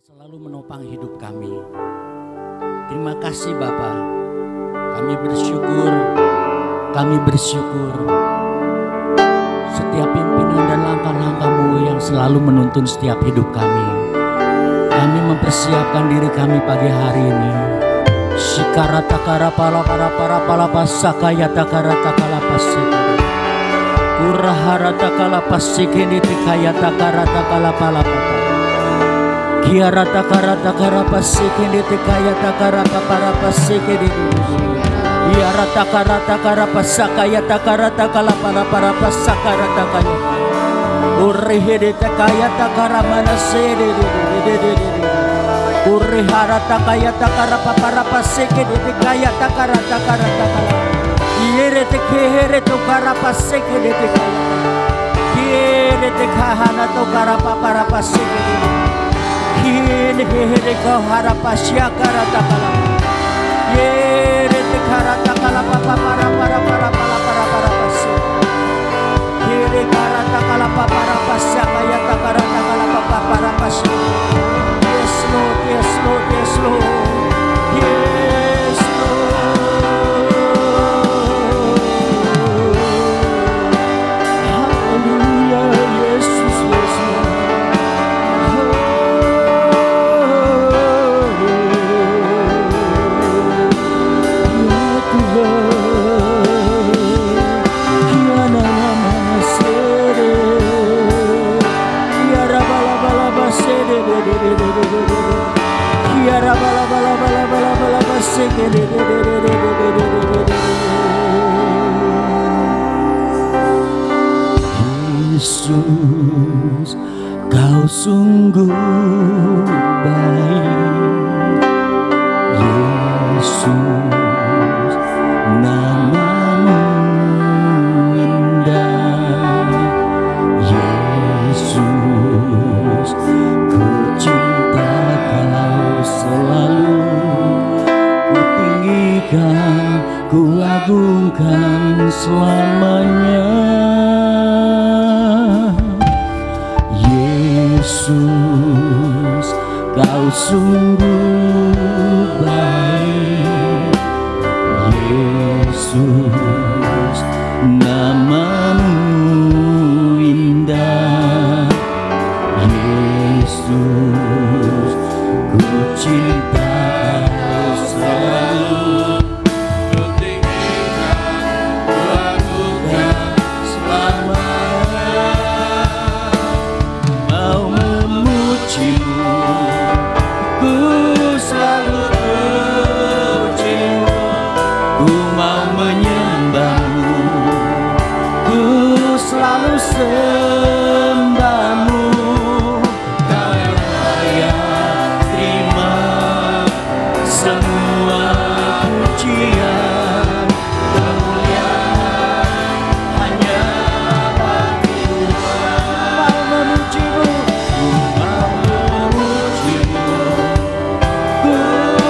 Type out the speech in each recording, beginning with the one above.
selalu menopang hidup kami. Terima kasih Bapa. Kami bersyukur setiap pimpinan dan langkah-langkah-Mu yang selalu menuntun setiap hidup kami. Kami mempersiapkan diri kami pagi hari ini. Shikaratakara para pasakayatakarata pasik. Uraharakala pasikini tikayatakarata palapa. Kiaratakara pasikini tikayatakarata para pasikini. Iaratakara pasakayatakara para pasakarata kaya. Urihidi takayatakara manasiri. Uriharatakayakara para pasikini tikayatakarata Yere te kehere to karapa seke de te kaya. Yere te kahana to karapa para paseke. Yere kehere ko harapa syakara takala. Yere te karata kala papa para paseke. Yere karata kala papa para pasaka ya takarata kala papa para paseke. Yes Lord, yes Lord, yes Lord. Yes Lord. Yesus, Kau sungguh baik. Yesus, nama-Mu indah. Yesus, ku cinta Kau selalu. Ku tinggikan, ku agungkan selamanya. Yesus, Kau sungguh baik. Yesus, nama-Mu indah. Yesus, ku cinta Kau selalu. Ku tinggikan, ku agungkan selamanya. Mau memuji-Mu, ku selalu puji-Mu. Ku mau menyembah-Mu, ku selalu sembah-Mu. Kau yang layak terima semua pujian. Kemuliaan hanya bagi Tuhan. Mau memuji-Mu, ku mau memuji-Mu, ku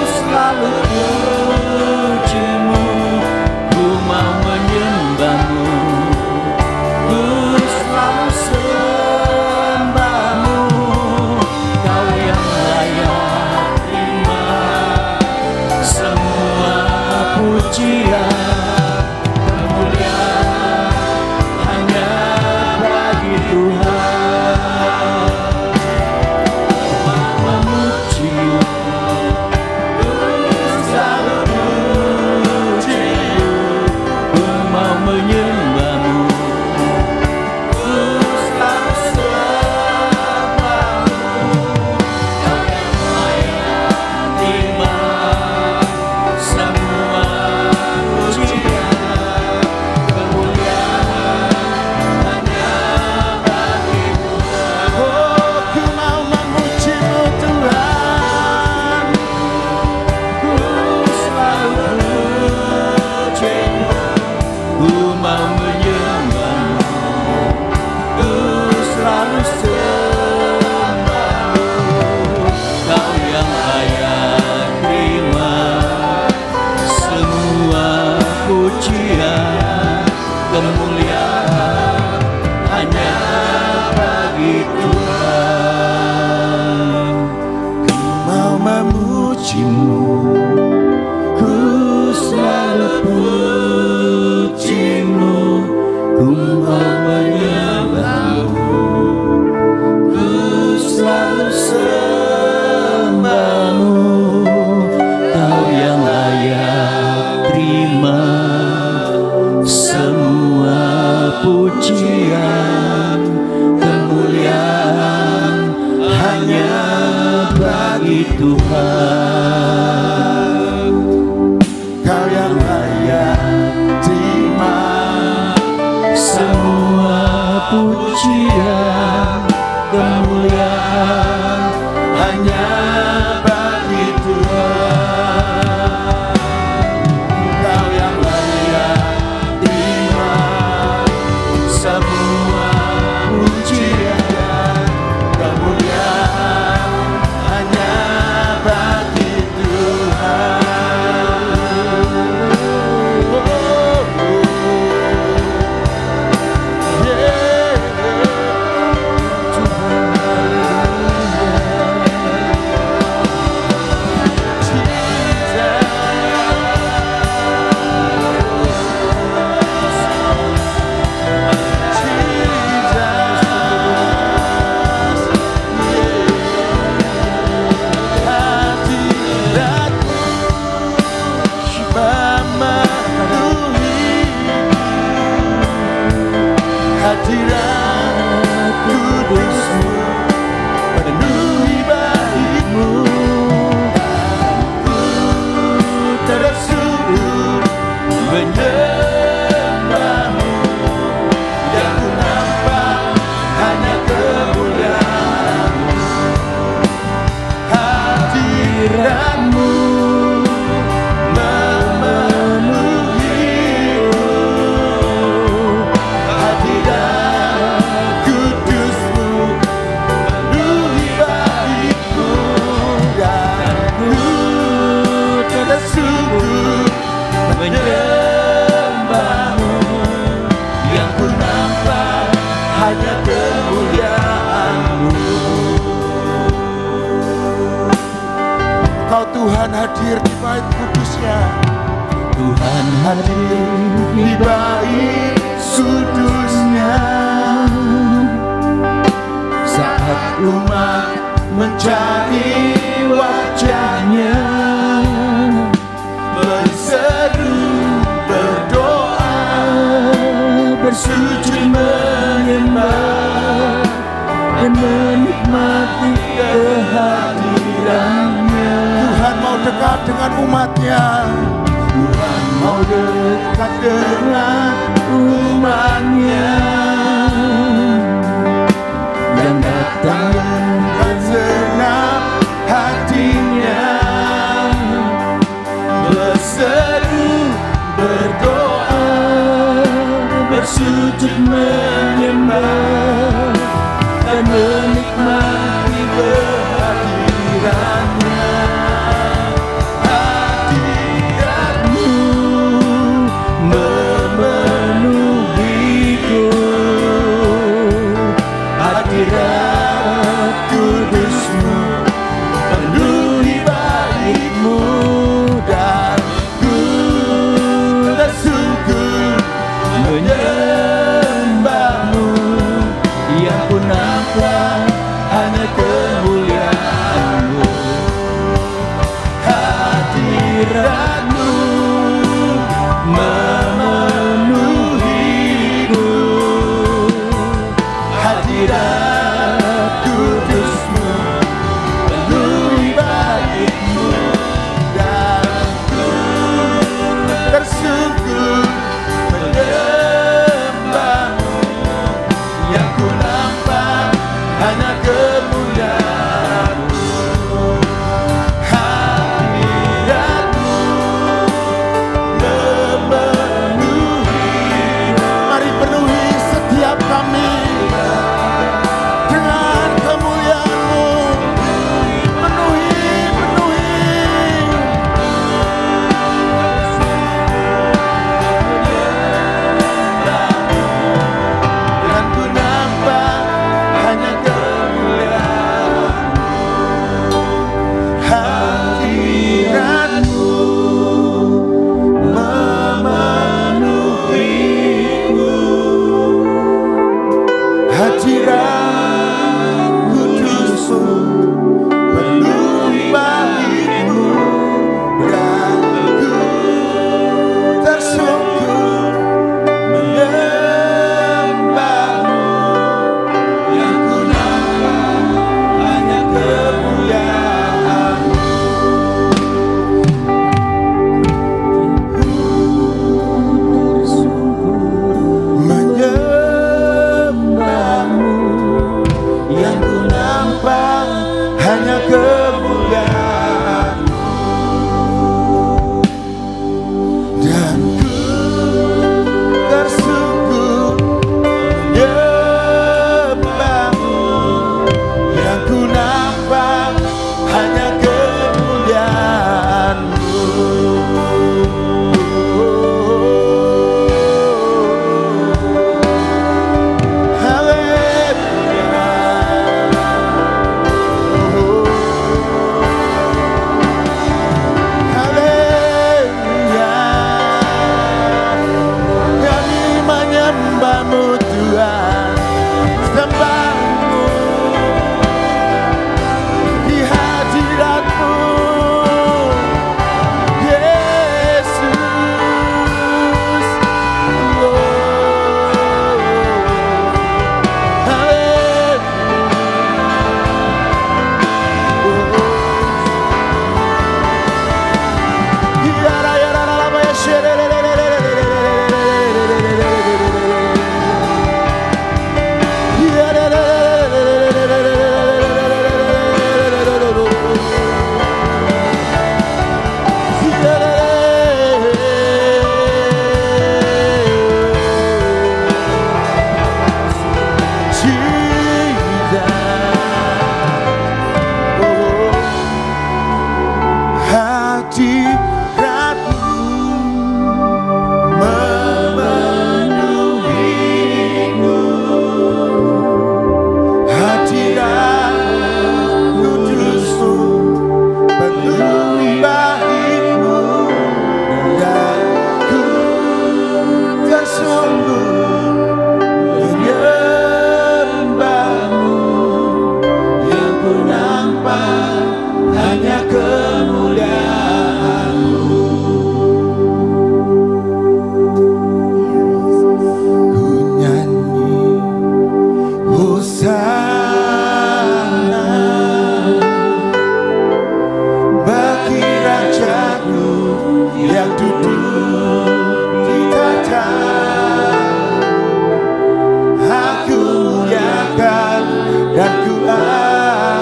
selalu puji-Mu. Ku mau menyembah-Mu, ku selalu sembah-Mu. Kau yang layak terima semua pujian. Kemuliaan hanya bagi Tuhan. Mau memuji-Mu, ku selalu puji-Mu. Ku mau menyembah-Mu, ku selalu sembah-Mu. Kau yang layak terima semua pujimu, ku selalu pujimu, ku mau menyembahmu, ku selalu sembahmu. Kau yang layak terima semua pujian, kemuliaan hanya bagi Tuhan. Kau yang layak terima semua pujian, kemuliaan hanya bagi Tuhan. Kau yang layak terima semua pujian, kemuliaan hanya bagi Tuhan. Hadirat kudusmu penuhi baitmu, ku tersungguh menyembahmu, yang ku nampak hanya kemuliaanmu. Hadiratmu menyembahmu, yang ku nampak hanya kemuliaanmu. Kau Tuhan hadir di bait kudusnya, Tuhan hadir di bait kudusnya. Saat umat mencari wajahnya, berseru, berdoa, bersujud menyembah dan menikmati kehadirannya. Tuhan mau dekat dengan umatnya, Tuhan mau dekat dengan umatnya, yang datang dengan senang hatinya, berseru, berdoa, bersujud menyembah dan menikmati kehadirannya. Hadiratmu hanya kemuliaan-Mu. Ku nyanyi Hosana bagi Rajaku yang duduk di tahta. Aku muliakan dan ku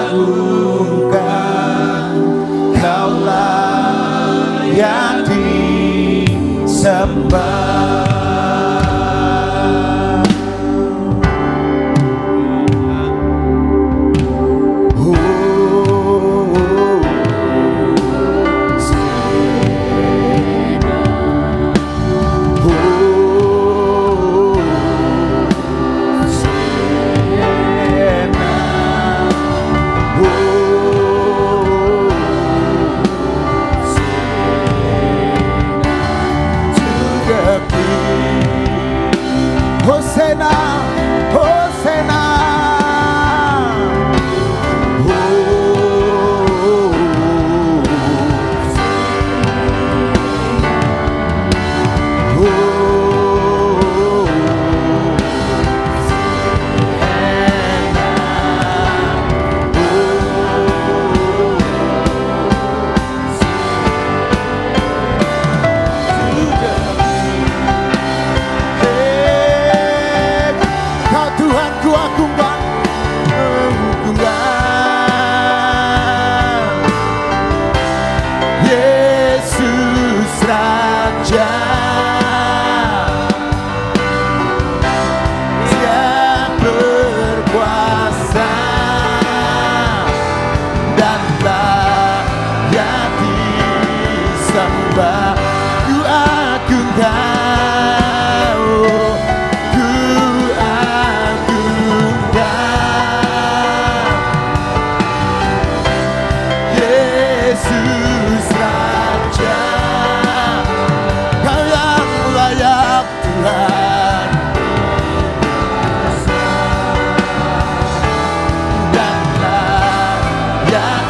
agungkan, Kaulah yang disembah. Hosana, Hosana, Yesus Raja yang berkuasa dan layak disembah. Ku agungkan, ku agungkan Yesus Raja, Kau yang layak Tuhan, dan layak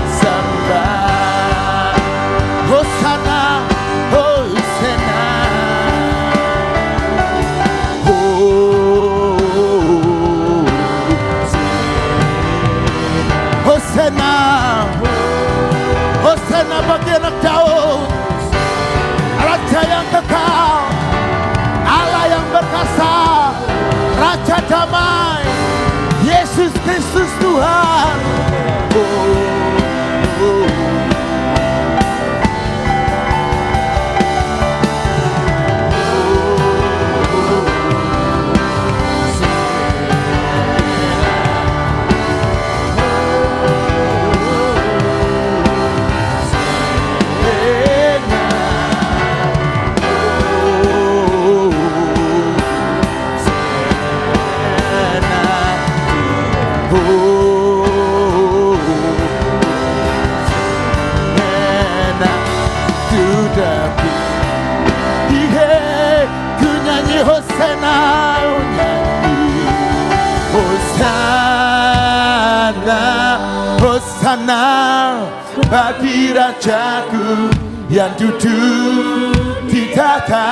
disembah. Hosana, Hosana, Hosana, Hosana bagi anak Daud, Raja yang kekal, Allah yang berkasa, Raja damai, Yesus Kristus Tuhan. Hosana, Hosana, Hosana bagi Rajaku yang duduk di tahta.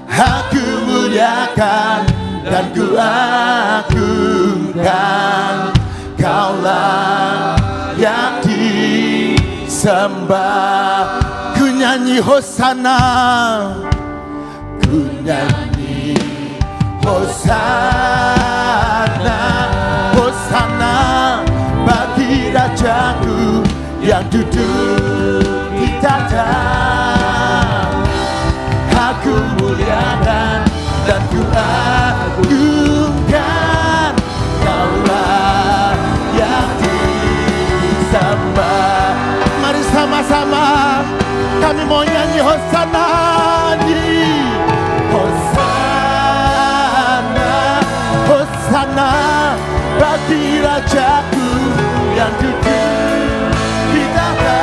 Aku muliakan dan ku agungkan, Kaulah yang disembah. Ku nyanyi Hosana, ku nyanyi Hosana, Hosana bagi Rajaku yang duduk di tahta. Aku muliakan dan ku agungkan, Kaulah yang disembah. Mari sama-sama kami mau nyanyi Hosana, Hosana, Hosana bagi Rajaku yang duduk di tahta.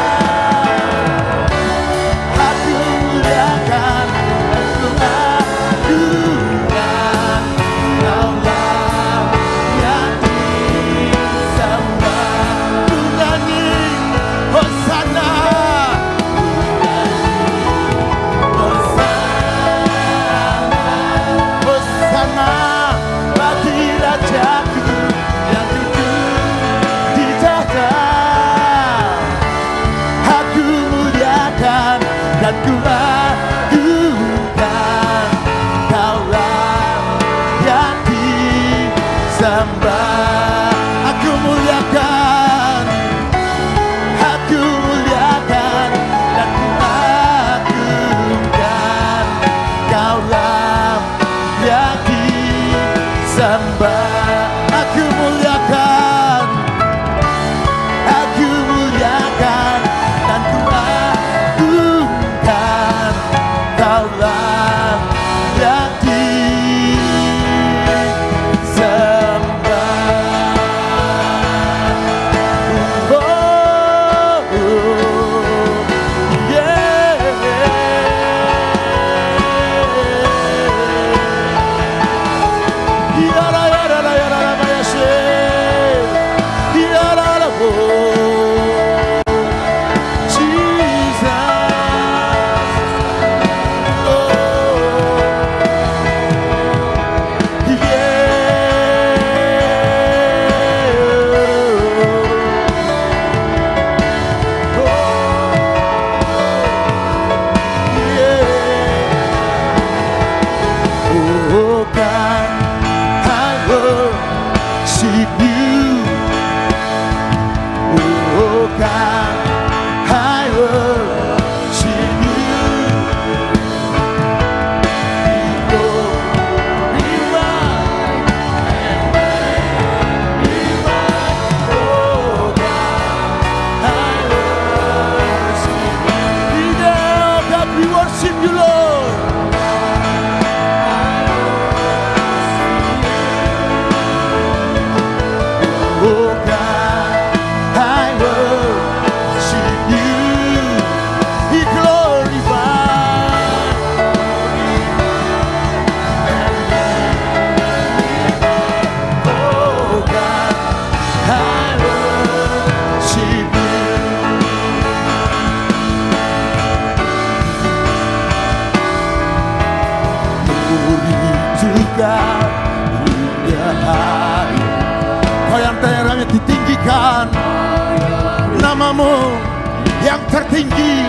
yang tertinggi,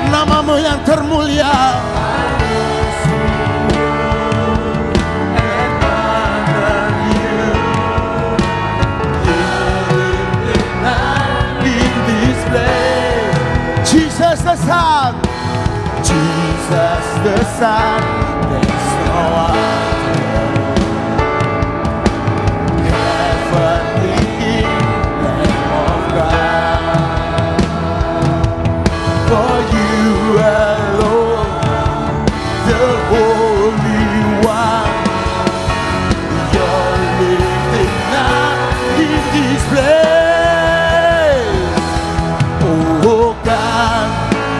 namamu yang termulia. Jesus the Son, Jesus the Son, there's no other. Heavenly King, Lamb of God, for you alone, the Holy One, you're living now in this place. Oh God,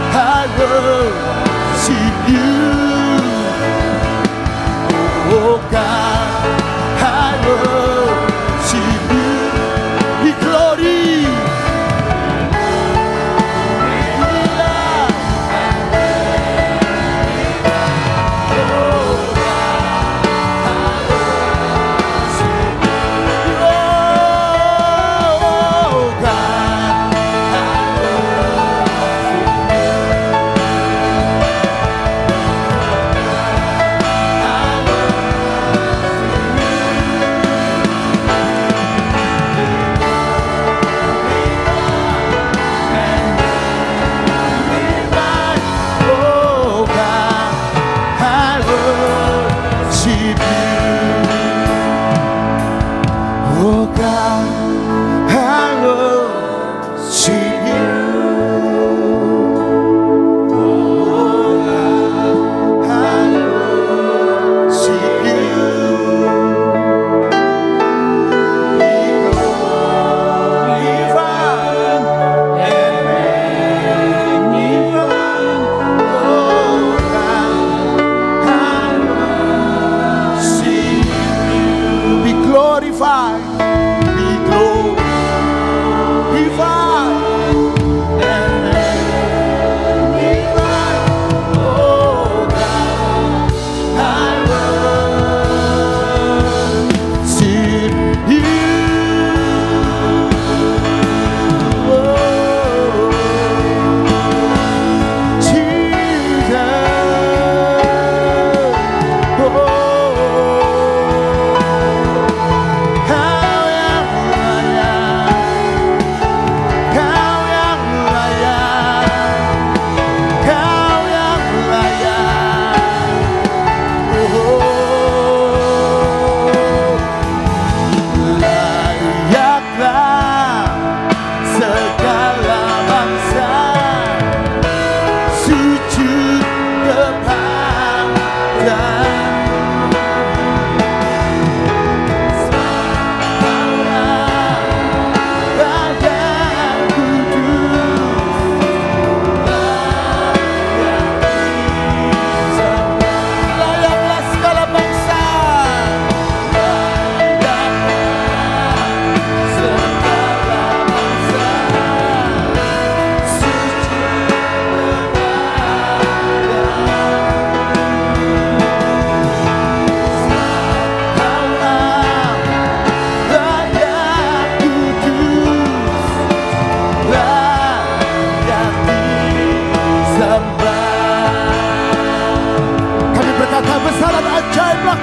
I worship you. Oh God, I worship you. Be glory.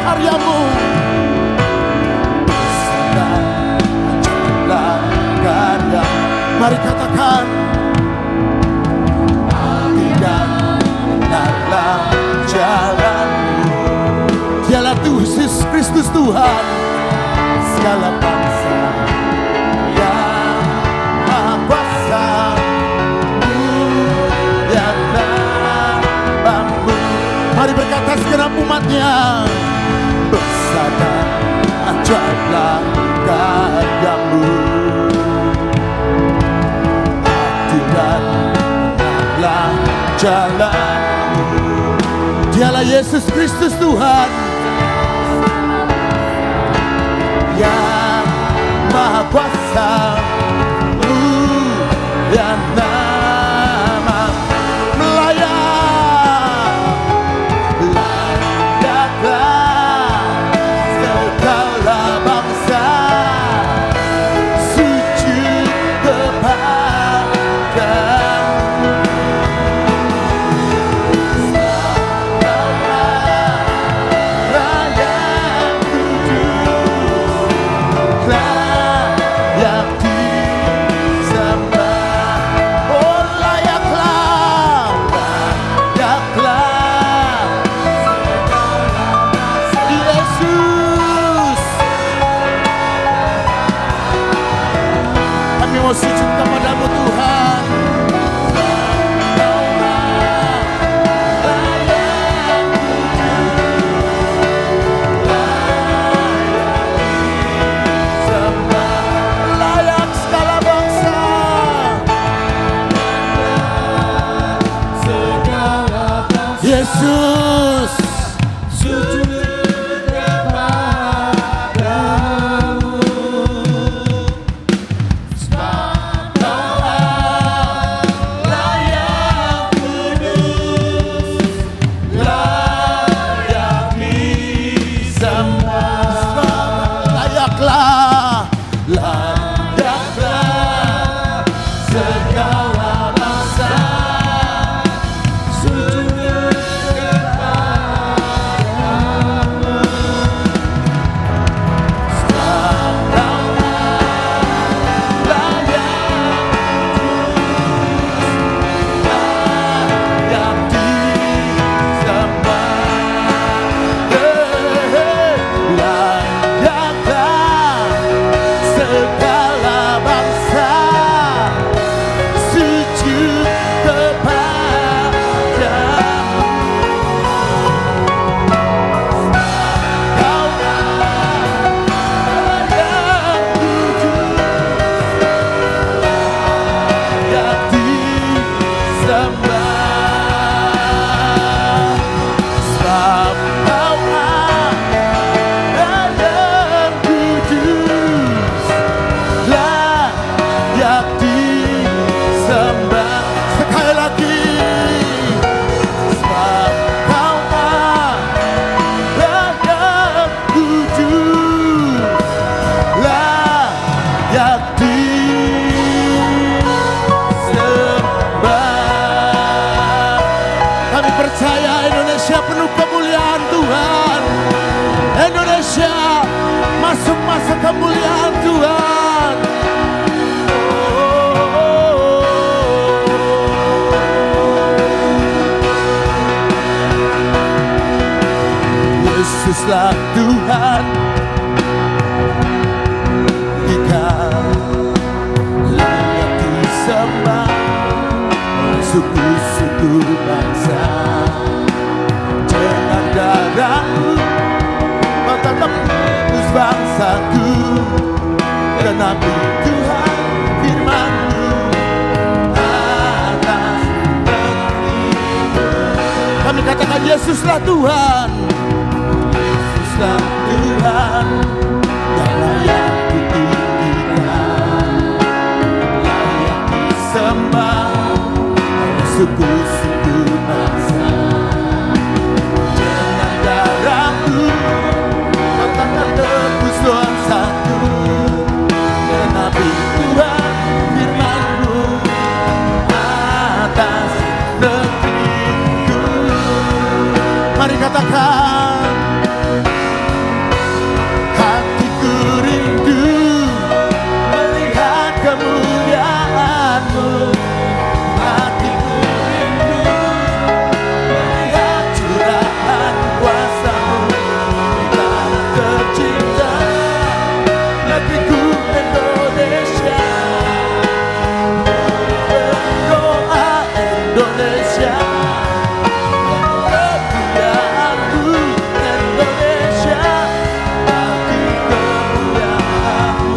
Karyamu, karya. Mari katakan, tidak benarlah jalanmu. Dialah Yesus Kristus Tuhan segala bangsa yang Maha Kuasa. Yang namamu, mari berkata segenap umatnya. Besar dan ajaiblah karyamu, adil dan benarlah jalanmu. Dialah Yesus Kristus Tuhan yang Maha Kuasa, yang nama melayan. Layaklah segala bangsa sujud kepada sujud kepadamu Tuhan. Layak segala bangsa. Yesus, sujud kepadamu. Sebab Kau layak kudus, layak disembah. Layaklah, layaklah segala bangsa sujud kepadamu. Sebab Kau layak disembah. Layaklah segala bangsa sujud kepadamu. Kau layak kudus, layak disembah. Sebab Kau layak kudus, layak disembah. Sekali lagi. Sebab Kau layak kudus, layak disembah. Kami percaya Indonesia penuh kemuliaan Tuhan. Indonesia masuk masa kemuliaan Tuhan. Yesuslah Tuhan, Dikau layak disembah oleh suku-suku bangsa. Dengan darah-Mu Kau tetap tebus bangsaku. Genapi Tuhan firman-Mu atas negeriku. Kami katakan Yesuslah Tuhan, Yesuslah Tuhan yang layak ditinggikan, layak disembah oleh suku-suku bangsa. Dengan darah-Mu Kau takkan tebus dosaku. Genapi Tuhan firman-Mu atas negeriku. Mari katakan, hatiku rindu melihat kemuliaan-Mu. Hatiku rindu melihat curahan kuasa-Mu di tanah tercinta, negeriku Indonesia. Berdoa Indonesia, kemuliaan-Mu Indonesia, bagi kemuliaan-Mu.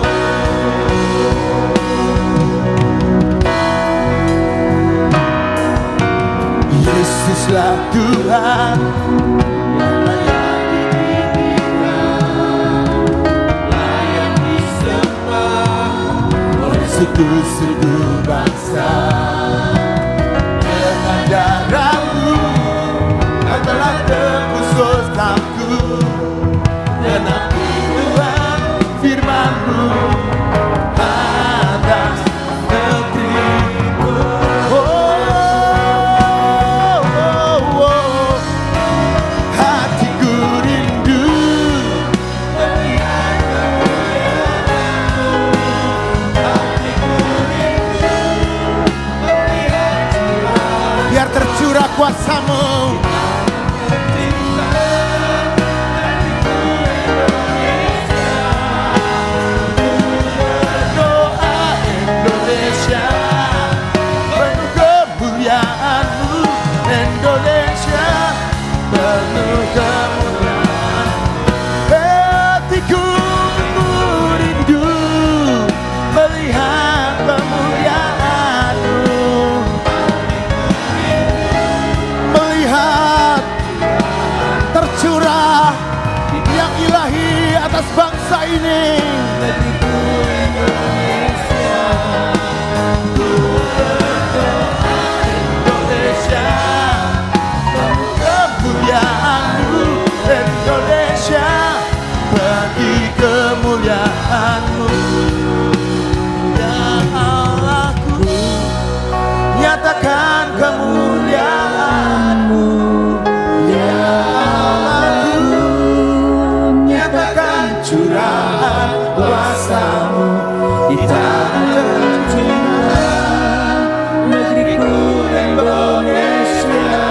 Yesuslah Tuhan yang layak ditinggikan, layak disembah oleh suku-suku bangsa. Dengan darah-Mu Kau telah tebus dosaku. Genapi Tuhan firman-Mu atas negeriku. Hatiku rindu melihat kemuliaan-Mu. Hatiku rindu ini. negeriku Indonesia. Ku berdoa Indonesia, kemuliaan-Mu Indonesia, bagi kemuliaan-Mu. Ya Allahku, nyatakan kemuliaan-Mu. Ya Allahku, nyatakan curahan kuasa-Mu di tanah tercinta negeriku Indonesia.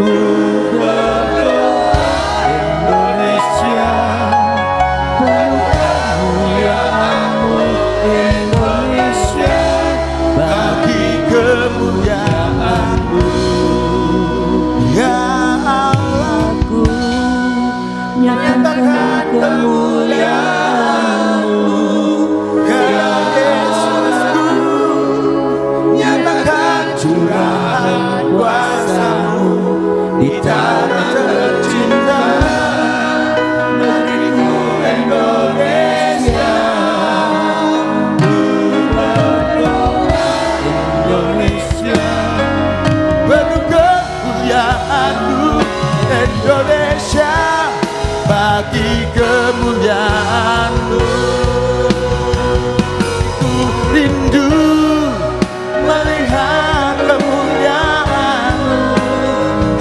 Ku berdoa Indonesia, kemuliaan-Mu Indonesia, bagi kemuliaan-Mu. Ya Allah, aku nyatakan kemuliaan-Mu. ya Yesusku, nyatakan curahan kuasa-Mu di tanah tercinta negeriku Indonesia. Indonesia, Penuh kemuliaan-Mu Indonesia, bagi kemuliaan-Mu. Ku rindu melihat kemuliaan-Mu,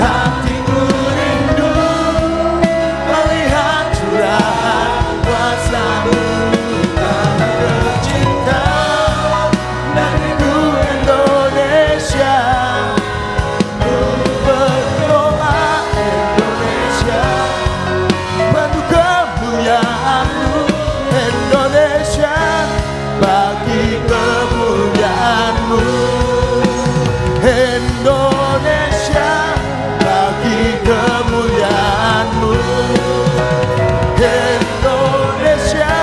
hatiku rindu melihat curahan kuasa-Mu di tanah tercinta negeriku Indonesia. Ku berdoa Indonesia, penuh kemuliaan-Mu Indonesia, bagi kemuliaan-Mu. Indonesia, bagi kemuliaan-Mu. Indonesia,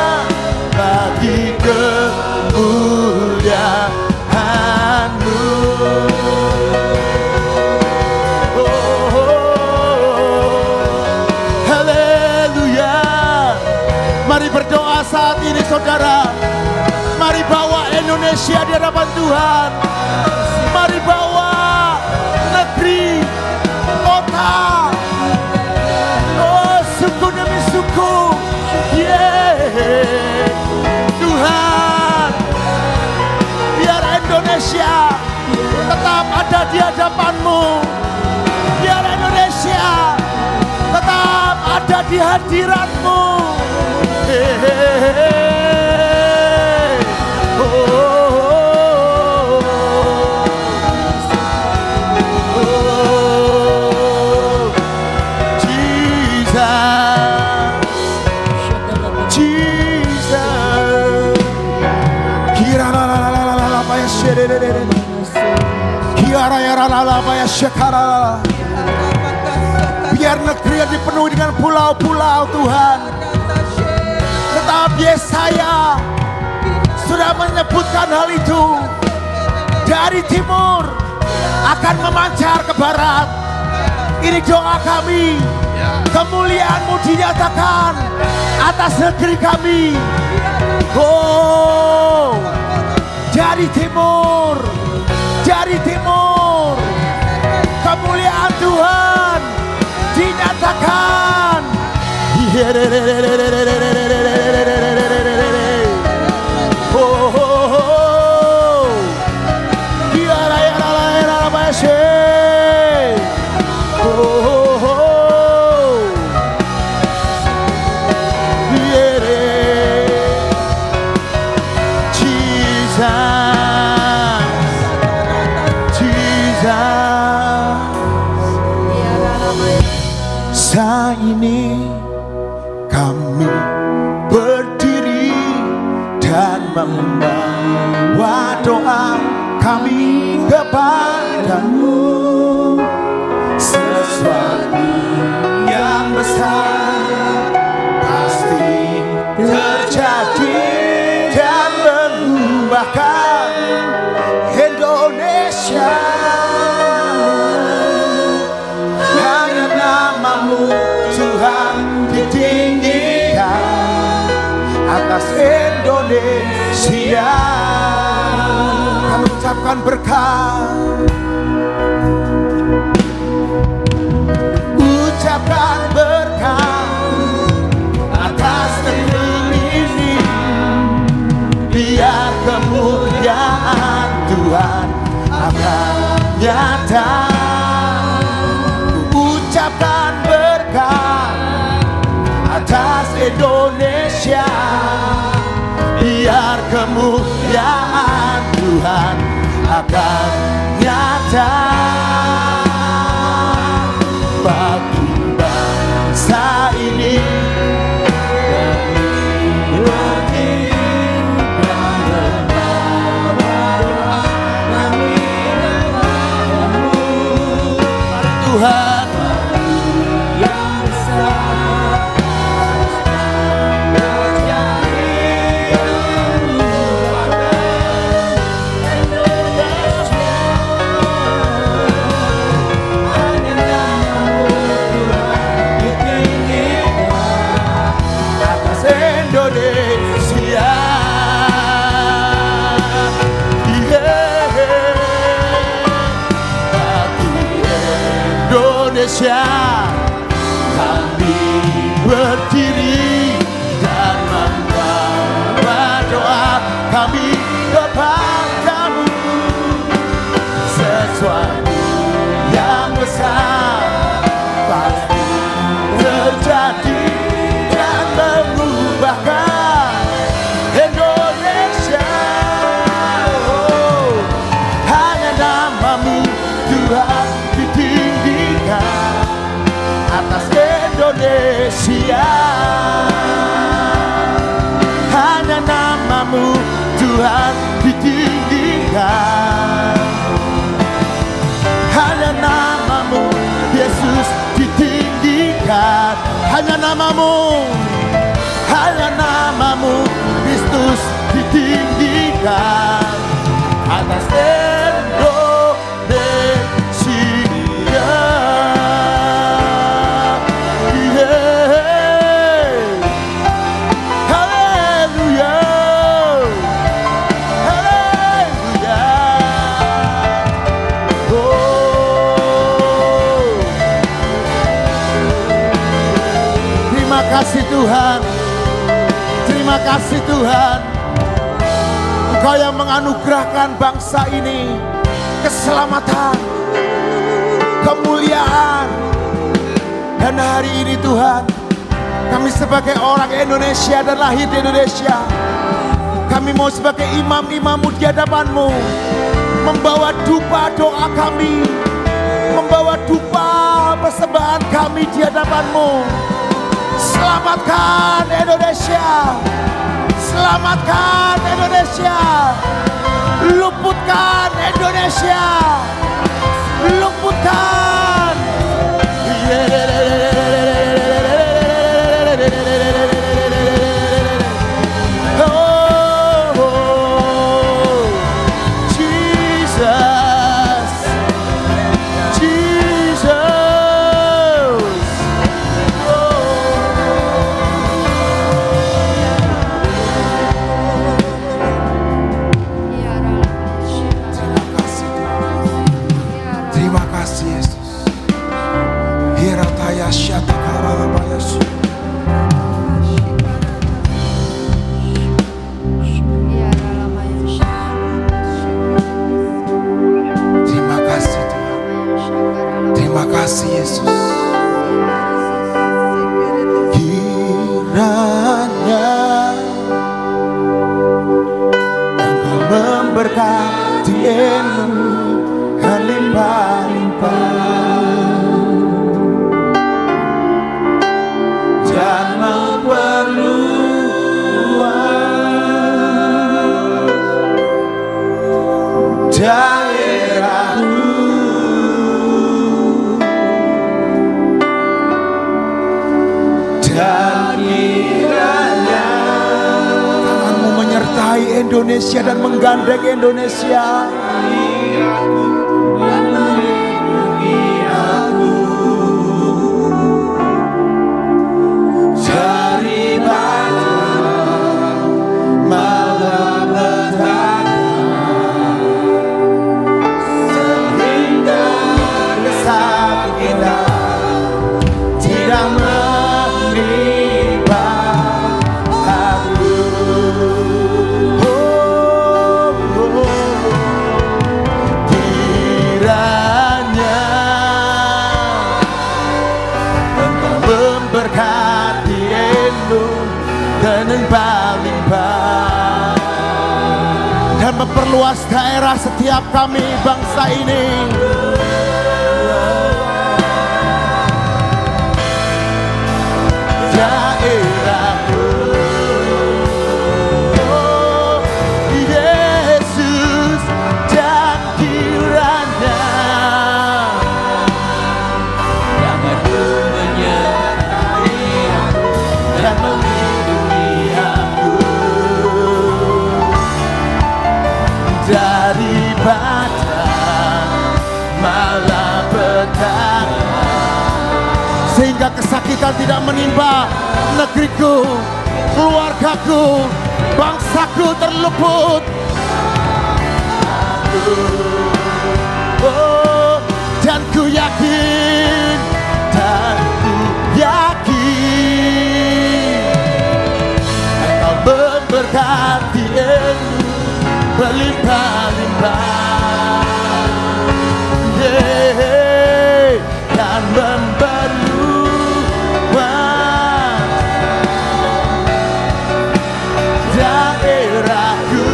bagi kemuliaan-Mu. Haleluya. Mari berdoa saat ini saudara. Mari bawa Indonesia di hadapan Tuhan. Mari bawa negeri, kota, oh suku demi suku. Tuhan, biar Indonesia tetap ada di hadapan-Mu. Biar Indonesia tetap ada di hadirat-Mu. Biar negeri yang dipenuhi dengan pulau-pulau Tuhan. Tetapi Yesaya sudah menyebutkan hal itu. Dari timur akan memancar ke barat. Ini doa kami. Kemuliaan-Mu dinyatakan atas negeri kami. Oh, dari timur, dari timur, kemuliaan Tuhan dinyatakan. Oh, oh, oh. Saat ini kami berdiri dan membawa doa kami kepadamu. Sesuatu yang besar pasti terjadi dan mengubahkan Indonesia. Hanya nama-Mu Tuhan ditinggikan. Indonesia. Kami ucapkan berkat, ucapkan berkat atas negeri ini. Biar kemuliaan Tuhan akan nyata. Ucapkan berkat atas Indonesia. Biar kemuliaan Tuhan akan nyata bagi bangsa ini. Tuhan yang besar atas Indonesia. Indonesia, kami berdiri dan membawa doa kami kepadamu. Sesuatu yang besar pasti terjadi dan mengubahkan Indonesia. Oh, hanya namamu Tuhan atas Indonesia. Hanya namamu Tuhan ditinggikan. Hanya namamu Yesus ditinggikan. Hanya namamu Kristus ditinggikan atas Indonesia. Terima kasih Tuhan, terima kasih Tuhan. Engkau yang menganugerahkan bangsa ini keselamatan, kemuliaan. Dan hari ini Tuhan, kami sebagai orang Indonesia dan lahir di Indonesia, kami mau sebagai imam-imam-Mu di hadapan-Mu membawa dupa doa kami, membawa dupa persembahan kami di hadapan-Mu. Selamatkan Indonesia, selamatkan Indonesia, luputkan Indonesia, luputkan. Terima kasih Yesus. Kiranya Engkau memberkati dengan limpah-limpah dan memperluas daerah-Mu. Dan kiranya Tangan-Mu menyertai Indonesia dan menggandeng Indonesia. Dari batu memperluas daerah setiap kami bangsa ini. Daerahku, oh Yesus, dan kiranya Tangan-Mu menyertai aku dan melindungi aku daripada malapetaka, sehingga kesakitan tidak menimpa negeriku, keluargaku, bangsaku terluput. Oh, dan ku yakin, Engkau memberkati aku berlimpah-limpah, dan memperluas daerahku.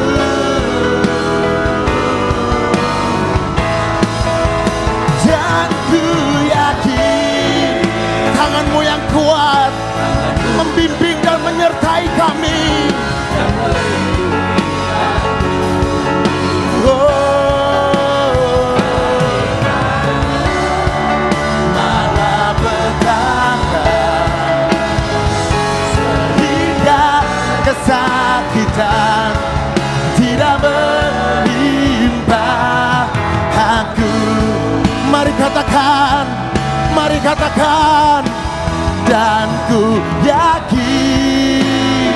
Dan ku yakin tangan-Mu yang kuat membimbing dan menyertai kami. Kesakitan tidak menimpa aku. Mari katakan, dan ku yakin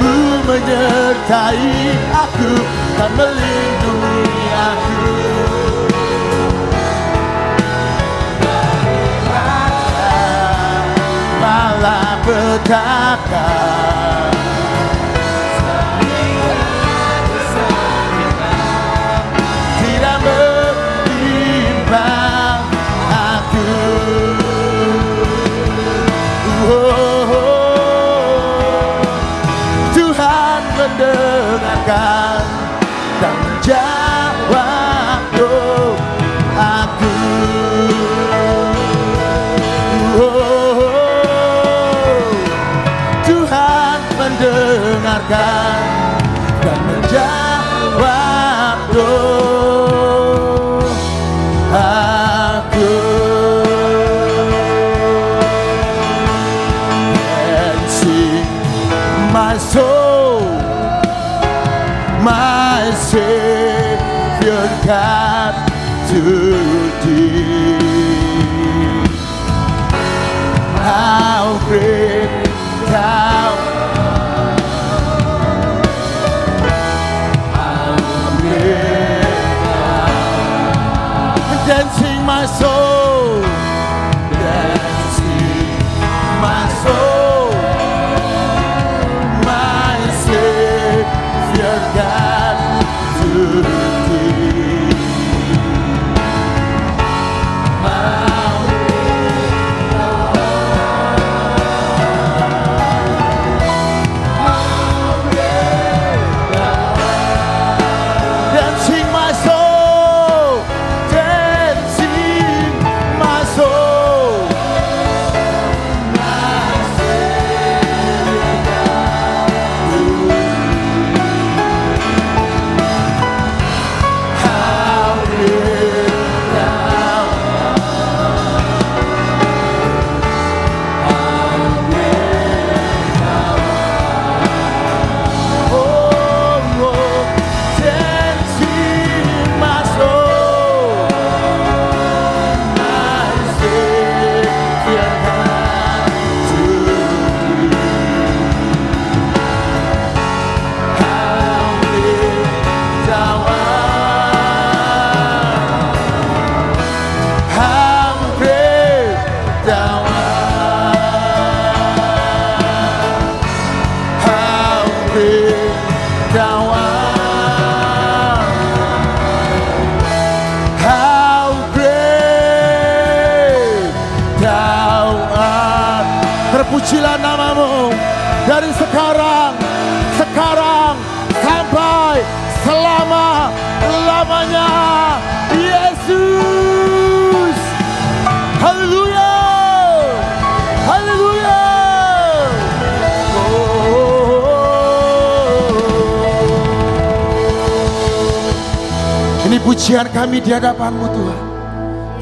Mu menyertai aku dan melindungi aku. Malapetaka, tidak menimpa aku. Tuhan mendengarkan dan menjawab doaku. Mendengarkan dan menjawab doaku. And sing my soul, my Savior God, to Thee. How great Thou dancing my soul, dancing my soul, my Savior God, to Thee. Dancing my soul, dancing my soul, my Savior God, to how great Thou art. Oh, dancing my soul, my Savior God, to Thee. How great Thou art, how great Thou art, how great Thou art, how great Thou art. Terpujilah nama-Mu dari sekarang sampai Ini pujian kami di hadapan-Mu Tuhan.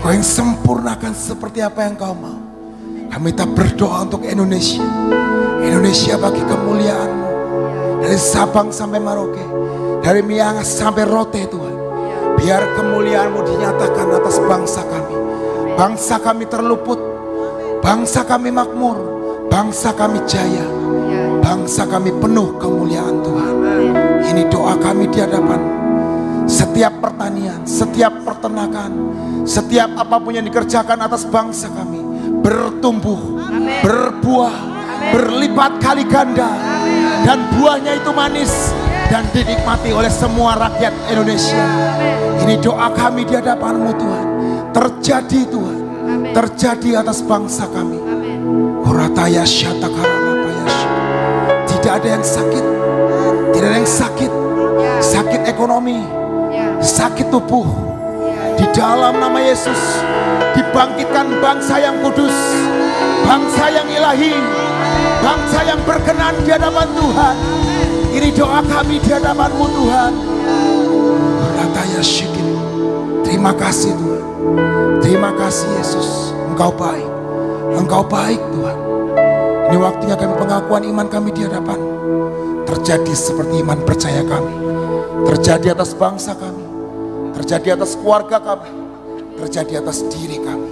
Kau yang sempurnakan seperti apa yang Kau mau. Kami tak berdoa untuk Indonesia. Indonesia bagi kemuliaan-Mu. Dari Sabang sampai Merauke, dari Miangas sampai Rote Tuhan. Biar kemuliaan-Mu dinyatakan atas bangsa kami. Bangsa kami terluput, bangsa kami makmur, bangsa kami jaya, bangsa kami penuh kemuliaan Tuhan. Ini doa kami di hadapan. Setiap pertanian, setiap peternakan, setiap apapun yang dikerjakan atas bangsa kami bertumbuh, berbuah, berlipat kali ganda, dan buahnya itu manis dan dinikmati oleh semua rakyat Indonesia. Ini doa kami di hadapan-Mu Tuhan. Terjadi Tuhan, terjadi atas bangsa kami. Tidak ada yang sakit, tidak ada yang sakit, sakit ekonomi, sakit tubuh. Di dalam nama Yesus dibangkitkan bangsa yang kudus, bangsa yang ilahi, bangsa yang berkenan di hadapan Tuhan. Ini doa kami di hadapan-Mu Tuhan. Terima kasih Tuhan. Terima kasih Yesus. Engkau baik. Engkau baik Tuhan. Ini waktunya kami pengakuan iman kami di hadapan. Terjadi seperti iman percaya kami. Terjadi atas bangsa kami. Terjadi atas keluarga kami. Terjadi atas diri kami.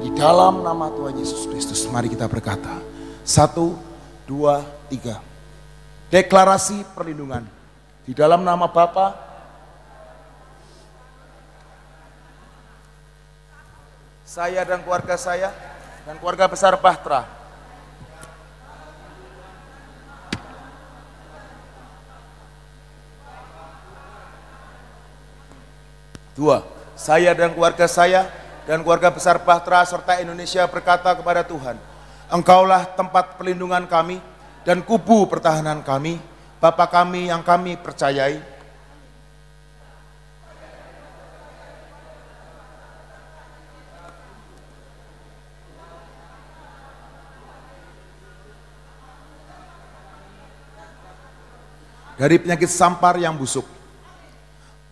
Di dalam nama Tuhan Yesus Kristus, mari kita berkata. 1, 2, 3. Deklarasi perlindungan. Di dalam nama Bapa, saya dan keluarga saya, dan keluarga besar Bahtera. Dua, saya dan keluarga saya, dan keluarga besar Bahtera serta Indonesia berkata kepada Tuhan, Engkaulah tempat perlindungan kami, dan kubu pertahanan kami, Bapa kami yang kami percayai. Dari penyakit sampar yang busuk.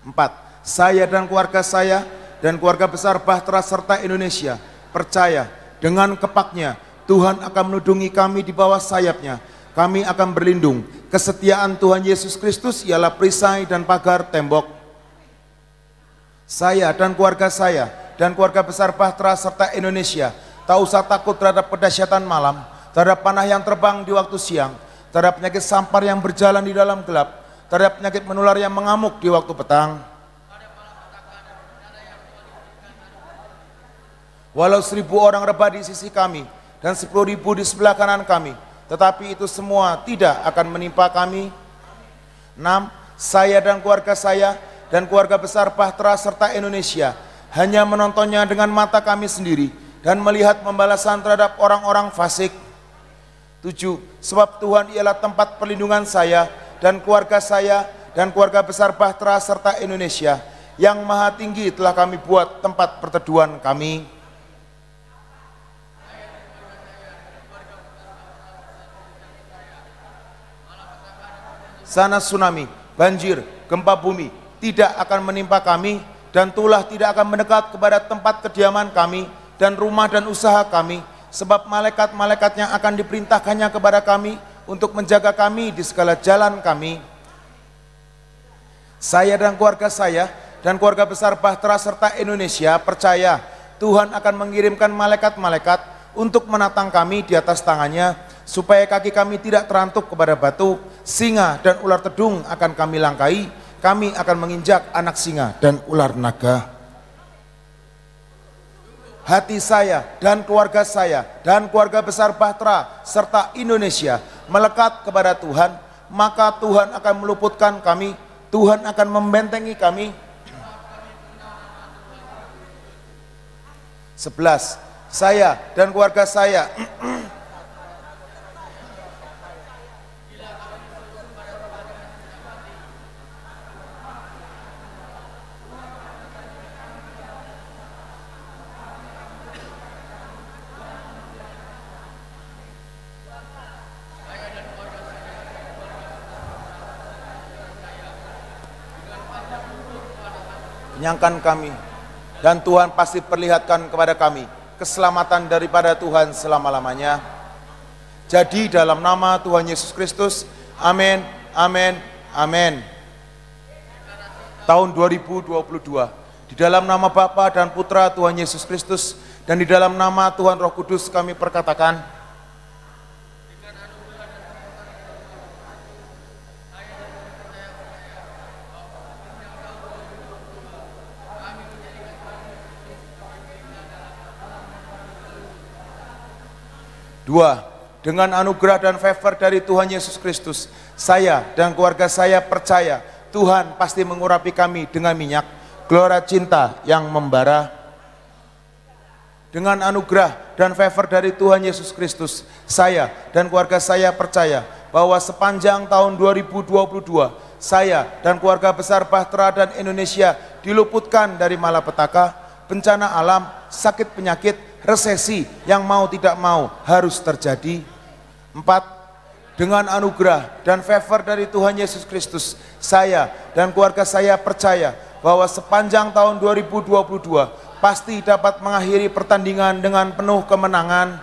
4. Saya dan keluarga saya dan keluarga besar Bahtera serta Indonesia percaya dengan kepaknya Tuhan akan menudungi kami di bawah sayapnya. Kami akan berlindung. Kesetiaan Tuhan Yesus Kristus ialah perisai dan pagar tembok. Saya dan keluarga saya dan keluarga besar Bahtera serta Indonesia tak usah takut terhadap kedahsyatan malam, terhadap panah yang terbang di waktu siang, terhadap penyakit sampar yang berjalan di dalam gelap, terhadap penyakit menular yang mengamuk di waktu petang. Walau 1.000 orang rebah di sisi kami dan 10.000 di sebelah kanan kami, tetapi itu semua tidak akan menimpa kami. 6. Saya dan keluarga saya dan keluarga besar Bahtera serta Indonesia hanya menontonnya dengan mata kami sendiri dan melihat pembalasan terhadap orang-orang fasik. 7. Sebab Tuhan ialah tempat perlindungan saya dan keluarga saya dan keluarga besar Bahtera serta Indonesia. Yang Maha Tinggi telah kami buat tempat perteduhan kami. Sana tsunami, banjir, gempa bumi tidak akan menimpa kami, dan tulah tidak akan mendekat kepada tempat kediaman kami dan rumah dan usaha kami, sebab malaikat-malaikatnya akan diperintahkannya kepada kami untuk menjaga kami di segala jalan kami. Saya dan keluarga saya dan keluarga besar Bahtera serta Indonesia percaya Tuhan akan mengirimkan malaikat-malaikat untuk menatang kami di atas tangannya, supaya kaki kami tidak terantuk kepada batu, singa dan ular tedung akan kami langkai, kami akan menginjak anak singa dan ular naga. Hati saya dan keluarga saya dan keluarga besar Bahtera serta Indonesia melekat kepada Tuhan, maka Tuhan akan meluputkan kami, Tuhan akan membentengi kami. 11. Saya dan keluarga saya kenyangkan kami. Dan Tuhan pasti perlihatkan kepada kami keselamatan daripada Tuhan selama-lamanya. Jadi dalam nama Tuhan Yesus Kristus, amin, amin, amin. Tahun 2022, di dalam nama Bapa dan Putra Tuhan Yesus Kristus, dan di dalam nama Tuhan Roh Kudus kami perkatakan, dua, dengan anugerah dan favor dari Tuhan Yesus Kristus, saya dan keluarga saya percaya Tuhan pasti mengurapi kami dengan minyak gelora cinta yang membara. Dengan anugerah dan favor dari Tuhan Yesus Kristus, saya dan keluarga saya percaya bahwa sepanjang tahun 2022, saya dan keluarga besar Bahtera dan Indonesia diluputkan dari malapetaka, bencana alam, sakit penyakit, resesi yang mau tidak mau harus terjadi. 4, dengan anugerah dan favor dari Tuhan Yesus Kristus, saya dan keluarga saya percaya bahwa sepanjang tahun 2022 pasti dapat mengakhiri pertandingan dengan penuh kemenangan.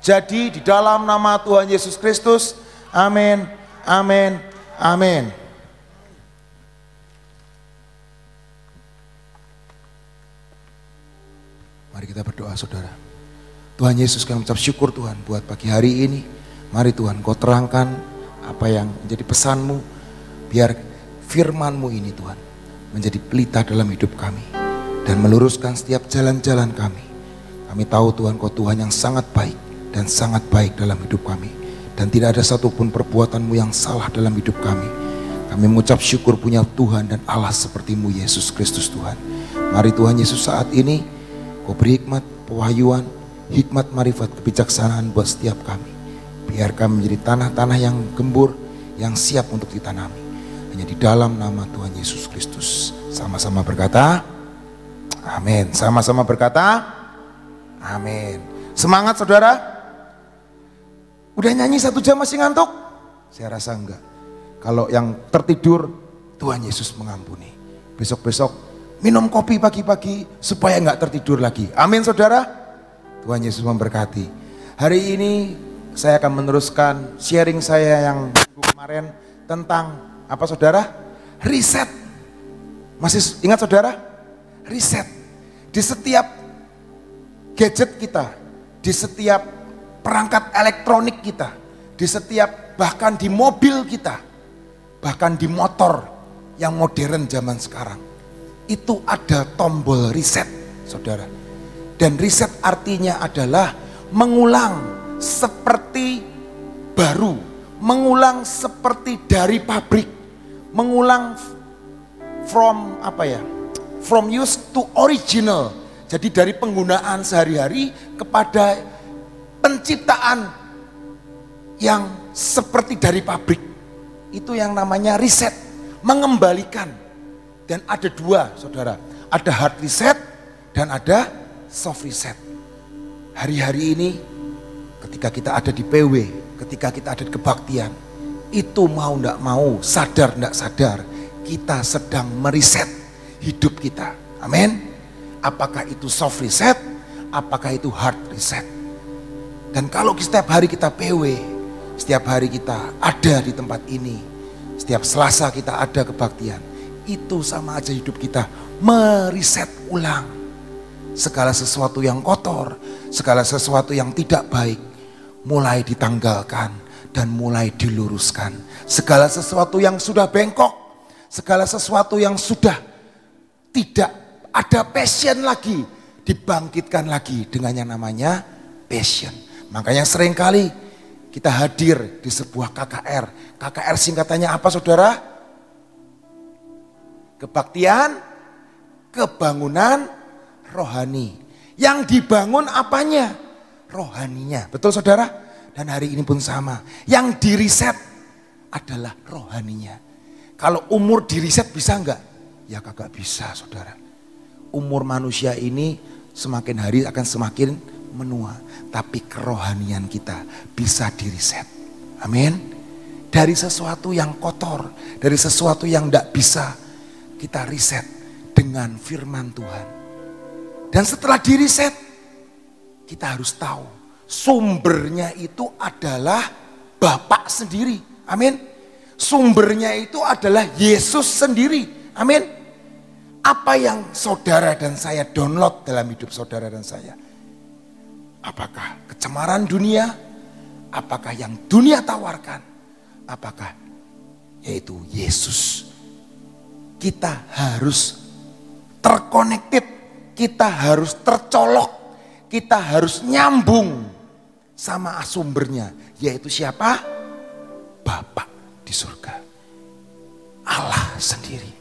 Jadi di dalam nama Tuhan Yesus Kristus, amin, amin, amin. Mari kita berdoa saudara. Tuhan Yesus, kami mengucap syukur Tuhan buat pagi hari ini. Mari Tuhan Kau terangkan apa yang menjadi pesan-Mu, biar firman-Mu ini Tuhan menjadi pelita dalam hidup kami dan meluruskan setiap jalan-jalan kami. Kami tahu Tuhan Kau Tuhan yang sangat baik dan sangat baik dalam hidup kami, dan tidak ada satupun perbuatan-Mu yang salah dalam hidup kami. Kami mengucap syukur punya Tuhan dan Allah seperti-Mu Yesus Kristus Tuhan. Mari Tuhan Yesus saat ini Kau beri hikmat, pewahyuan, hikmat, marifat, kebijaksanaan buat setiap kami. Biar kami menjadi tanah-tanah yang gembur, yang siap untuk ditanami. Hanya di dalam nama Tuhan Yesus Kristus. Sama-sama berkata, amin. Sama-sama berkata, amin. Semangat saudara. Udah nyanyi 1 jam masih ngantuk? Saya rasa enggak. Kalau yang tertidur, Tuhan Yesus mengampuni. Besok-besok minum kopi pagi-pagi supaya enggak tertidur lagi. Amin saudara. Tuhan Yesus memberkati. Hari ini saya akan meneruskan sharing saya yang kemarin tentang apa saudara? Riset. Masih ingat saudara? Riset. Di setiap gadget kita, di setiap perangkat elektronik kita, di setiap bahkan di mobil kita, bahkan di motor yang modern zaman sekarang, itu ada tombol riset saudara. Dan riset artinya adalah mengulang seperti baru, mengulang seperti dari pabrik, mengulang from use to original. Jadi dari penggunaan sehari-hari kepada penciptaan yang seperti dari pabrik. Itu yang namanya riset, mengembalikan. Dan ada dua saudara, ada hard reset dan ada soft reset. Hari-hari ini ketika kita ada di PW, ketika kita ada di kebaktian, itu mau ndak mau, sadar ndak sadar, kita sedang meriset hidup kita. Amin. Apakah itu soft reset, apakah itu hard reset. Dan kalau setiap hari kita PW, setiap hari kita ada di tempat ini, setiap Selasa kita ada kebaktian, itu sama aja hidup kita meriset ulang. Segala sesuatu yang kotor, segala sesuatu yang tidak baik, mulai ditanggalkan dan mulai diluruskan. Segala sesuatu yang sudah bengkok, segala sesuatu yang sudah tidak ada passion lagi, dibangkitkan lagi dengan yang namanya passion. Makanya seringkali kita hadir di sebuah KKR. KKR singkatannya apa saudara? Kebaktian, kebangunan rohani. Yang dibangun apanya? Rohaninya. Betul saudara? Dan hari ini pun sama. Yang diriset adalah rohaninya. Kalau umur diriset bisa enggak? Ya kagak bisa saudara. Umur manusia ini semakin hari akan semakin menua. Tapi kerohanian kita bisa diriset. Amin. Dari sesuatu yang kotor, dari sesuatu yang enggak bisa, kita riset dengan firman Tuhan. Dan setelah diriset, kita harus tahu sumbernya itu adalah Bapa sendiri. Amin. Sumbernya itu adalah Yesus sendiri. Amin. Apa yang saudara dan saya download dalam hidup saudara dan saya? Apakah kecemaran dunia? Apakah yang dunia tawarkan? Apakah yaitu Yesus? Kita harus terkonektif, kita harus tercolok, kita harus nyambung sama sumbernya, yaitu siapa? Bapa di surga, Allah sendiri.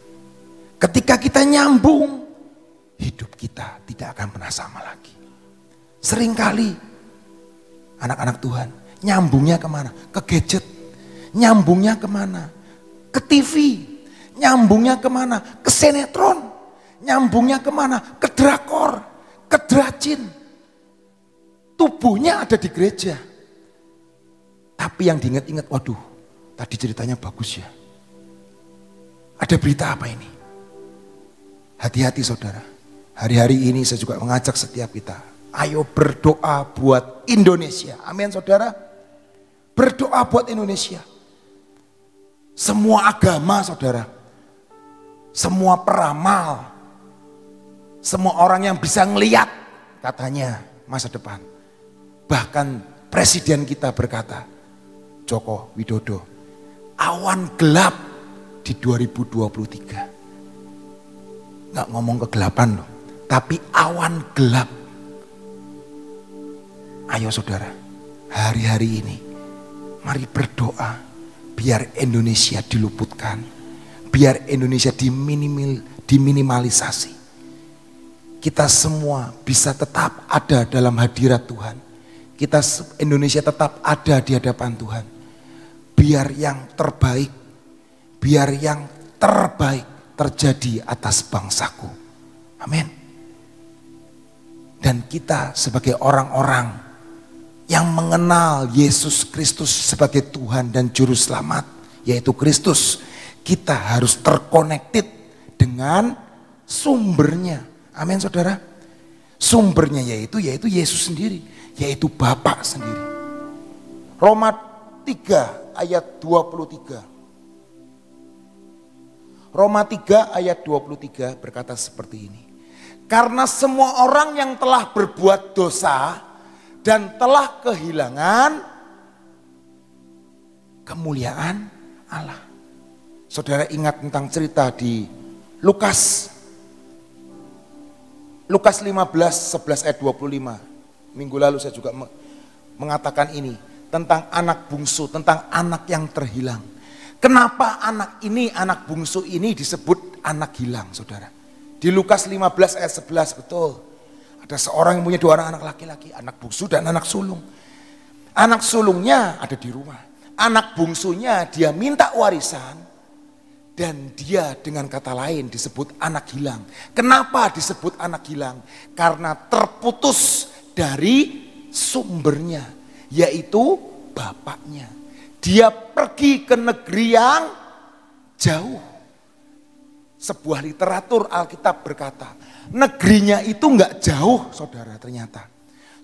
Ketika kita nyambung, hidup kita tidak akan pernah sama lagi. Seringkali anak-anak Tuhan nyambungnya kemana? Ke gadget. Nyambungnya kemana? Ke TV. Nyambungnya kemana? Ke sinetron. Nyambungnya kemana? Ke drakor. Ke dracin. Tubuhnya ada di gereja. Tapi yang diingat-ingat, waduh, tadi ceritanya bagus ya. Ada berita apa ini? Hati-hati saudara. Hari-hari ini saya juga mengajak setiap kita. Ayo berdoa buat Indonesia. Amin saudara. Berdoa buat Indonesia. Semua agama saudara. Semua peramal. Semua orang yang bisa ngeliat katanya masa depan. Bahkan presiden kita berkata, Joko Widodo, awan gelap di 2023. Nggak ngomong kegelapan loh, tapi awan gelap. Ayo saudara, hari-hari ini mari berdoa biar Indonesia diluputkan, biar Indonesia diminimalisasi. Kita semua bisa tetap ada dalam hadirat Tuhan. Kita Indonesia tetap ada di hadapan Tuhan. Biar yang terbaik terjadi atas bangsaku. Amin. Dan kita sebagai orang-orang yang mengenal Yesus Kristus sebagai Tuhan dan Juru Selamat, yaitu Kristus, kita harus terkonektif dengan sumbernya. Amin saudara. Sumbernya yaitu Yesus sendiri, yaitu Bapa sendiri. Roma 3 ayat 23. Roma 3 ayat 23 berkata seperti ini. Karena semua orang yang telah berbuat dosa dan telah kehilangan kemuliaan Allah. Saudara ingat tentang cerita di Lukas 15, 11 ayat 25. Minggu lalu saya juga mengatakan ini. Tentang anak bungsu, tentang anak yang terhilang. Kenapa anak bungsu ini disebut anak hilang saudara? Di Lukas 15 ayat 11 betul. Ada seorang yang punya 2 anak laki-laki, anak bungsu dan anak sulung. Anak sulungnya ada di rumah. Anak bungsunya dia minta warisan. Dan dia dengan kata lain disebut anak hilang. Kenapa disebut anak hilang? Karena terputus dari sumbernya, yaitu bapaknya. Dia pergi ke negeri yang jauh. Sebuah literatur Alkitab berkata, negerinya itu enggak jauh saudara ternyata.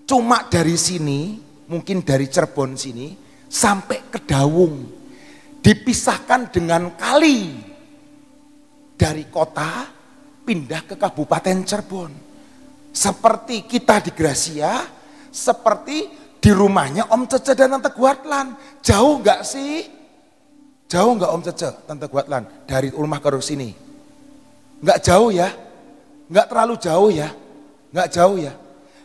Cuma dari sini, mungkin dari Cirebon sini, sampai ke Dawung. Dipisahkan dengan kali. Dari kota pindah ke Kabupaten Cirebon. Seperti kita di Gracia, seperti di rumahnya Om Cece dan Tante Guatlan. Jauh enggak sih? Jauh enggak Om Cece, Tante Guatlan dari rumah ke sini? Enggak jauh ya? Enggak terlalu jauh ya? Enggak jauh ya?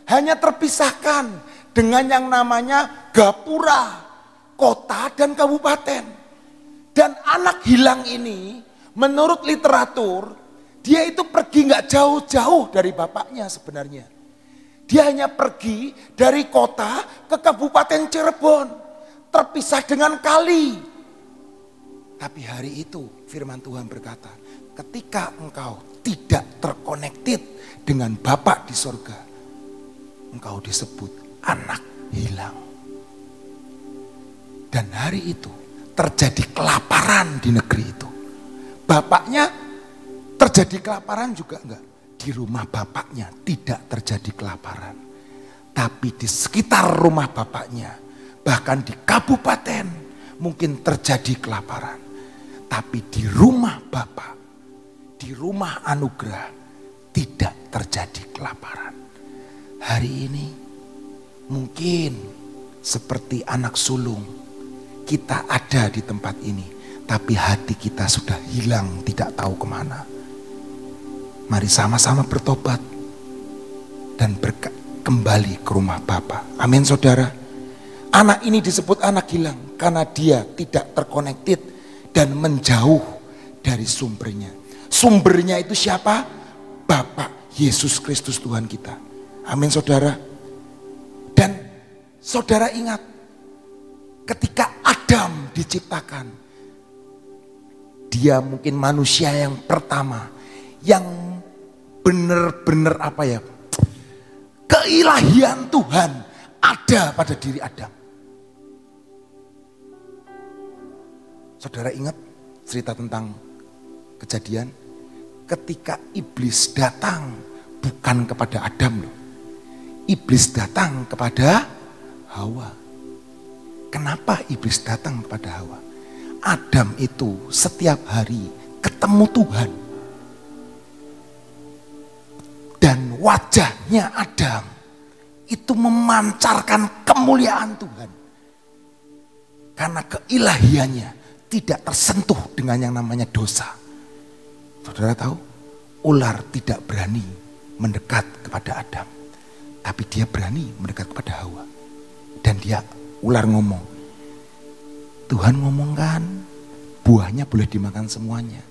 Hanya terpisahkan dengan yang namanya Gapura, kota dan kabupaten. Dan anak hilang ini menurut literatur dia itu pergi enggak jauh-jauh dari bapaknya sebenarnya. Dia hanya pergi dari kota ke Kabupaten Cirebon. Terpisah dengan kali. Tapi hari itu firman Tuhan berkata, ketika engkau tidak terkonektif dengan Bapa di surga, engkau disebut anak hilang. Dan hari itu terjadi kelaparan di negeri itu. Bapaknya terjadi kelaparan juga enggak. Di rumah bapaknya tidak terjadi kelaparan. Tapi di sekitar rumah bapaknya, bahkan di kabupaten mungkin terjadi kelaparan. Tapi di rumah bapak, di rumah anugerah tidak terjadi kelaparan. Hari ini mungkin seperti anak sulung, kita ada di tempat ini, tapi hati kita sudah hilang, tidak tahu kemana. Mari sama-sama bertobat dan kembali ke rumah Bapa. Amin saudara. Anak ini disebut anak hilang karena dia tidak terkonekted dan menjauh dari sumbernya. Sumbernya itu siapa? Bapa Yesus Kristus Tuhan kita. Amin saudara. Dan saudara ingat, ketika Adam diciptakan, dia mungkin manusia yang pertama yang benar-benar keilahian Tuhan ada pada diri Adam. Saudara ingat cerita tentang Kejadian? Ketika iblis datang bukan kepada Adam loh. Iblis datang kepada Hawa. Kenapa iblis datang kepada Hawa? Adam itu setiap hari ketemu Tuhan. Dan wajahnya Adam itu memancarkan kemuliaan Tuhan. Karena keilahiannya tidak tersentuh dengan yang namanya dosa. Saudara tahu, ular tidak berani mendekat kepada Adam. Tapi dia berani mendekat kepada Hawa. Dan ular ngomong, Tuhan ngomong kan, buahnya boleh dimakan semuanya.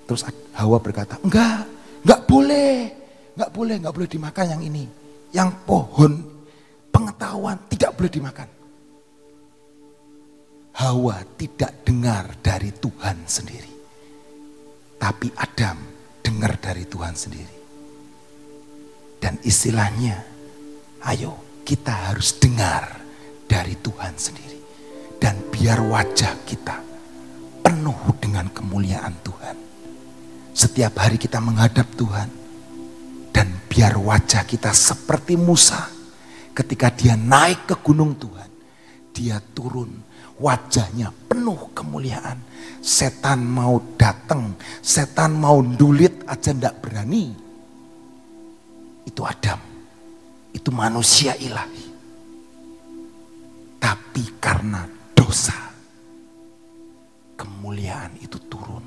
Terus Hawa berkata, enggak boleh dimakan yang ini. Yang pohon pengetahuan tidak boleh dimakan. Hawa tidak dengar dari Tuhan sendiri. Tapi Adam dengar dari Tuhan sendiri. Dan istilahnya, ayo kita harus dengar dari Tuhan sendiri. Dan biar wajah kita penuh dengan kemuliaan Tuhan. Setiap hari kita menghadap Tuhan. Dan biar wajah kita seperti Musa. Ketika dia naik ke gunung Tuhan. Dia turun. Wajahnya penuh kemuliaan. Setan mau datang. Setan mau ndulit aja enggak berani. Itu Adam. Itu manusia ilahi. Tapi karena dosa. Kemuliaan itu turun.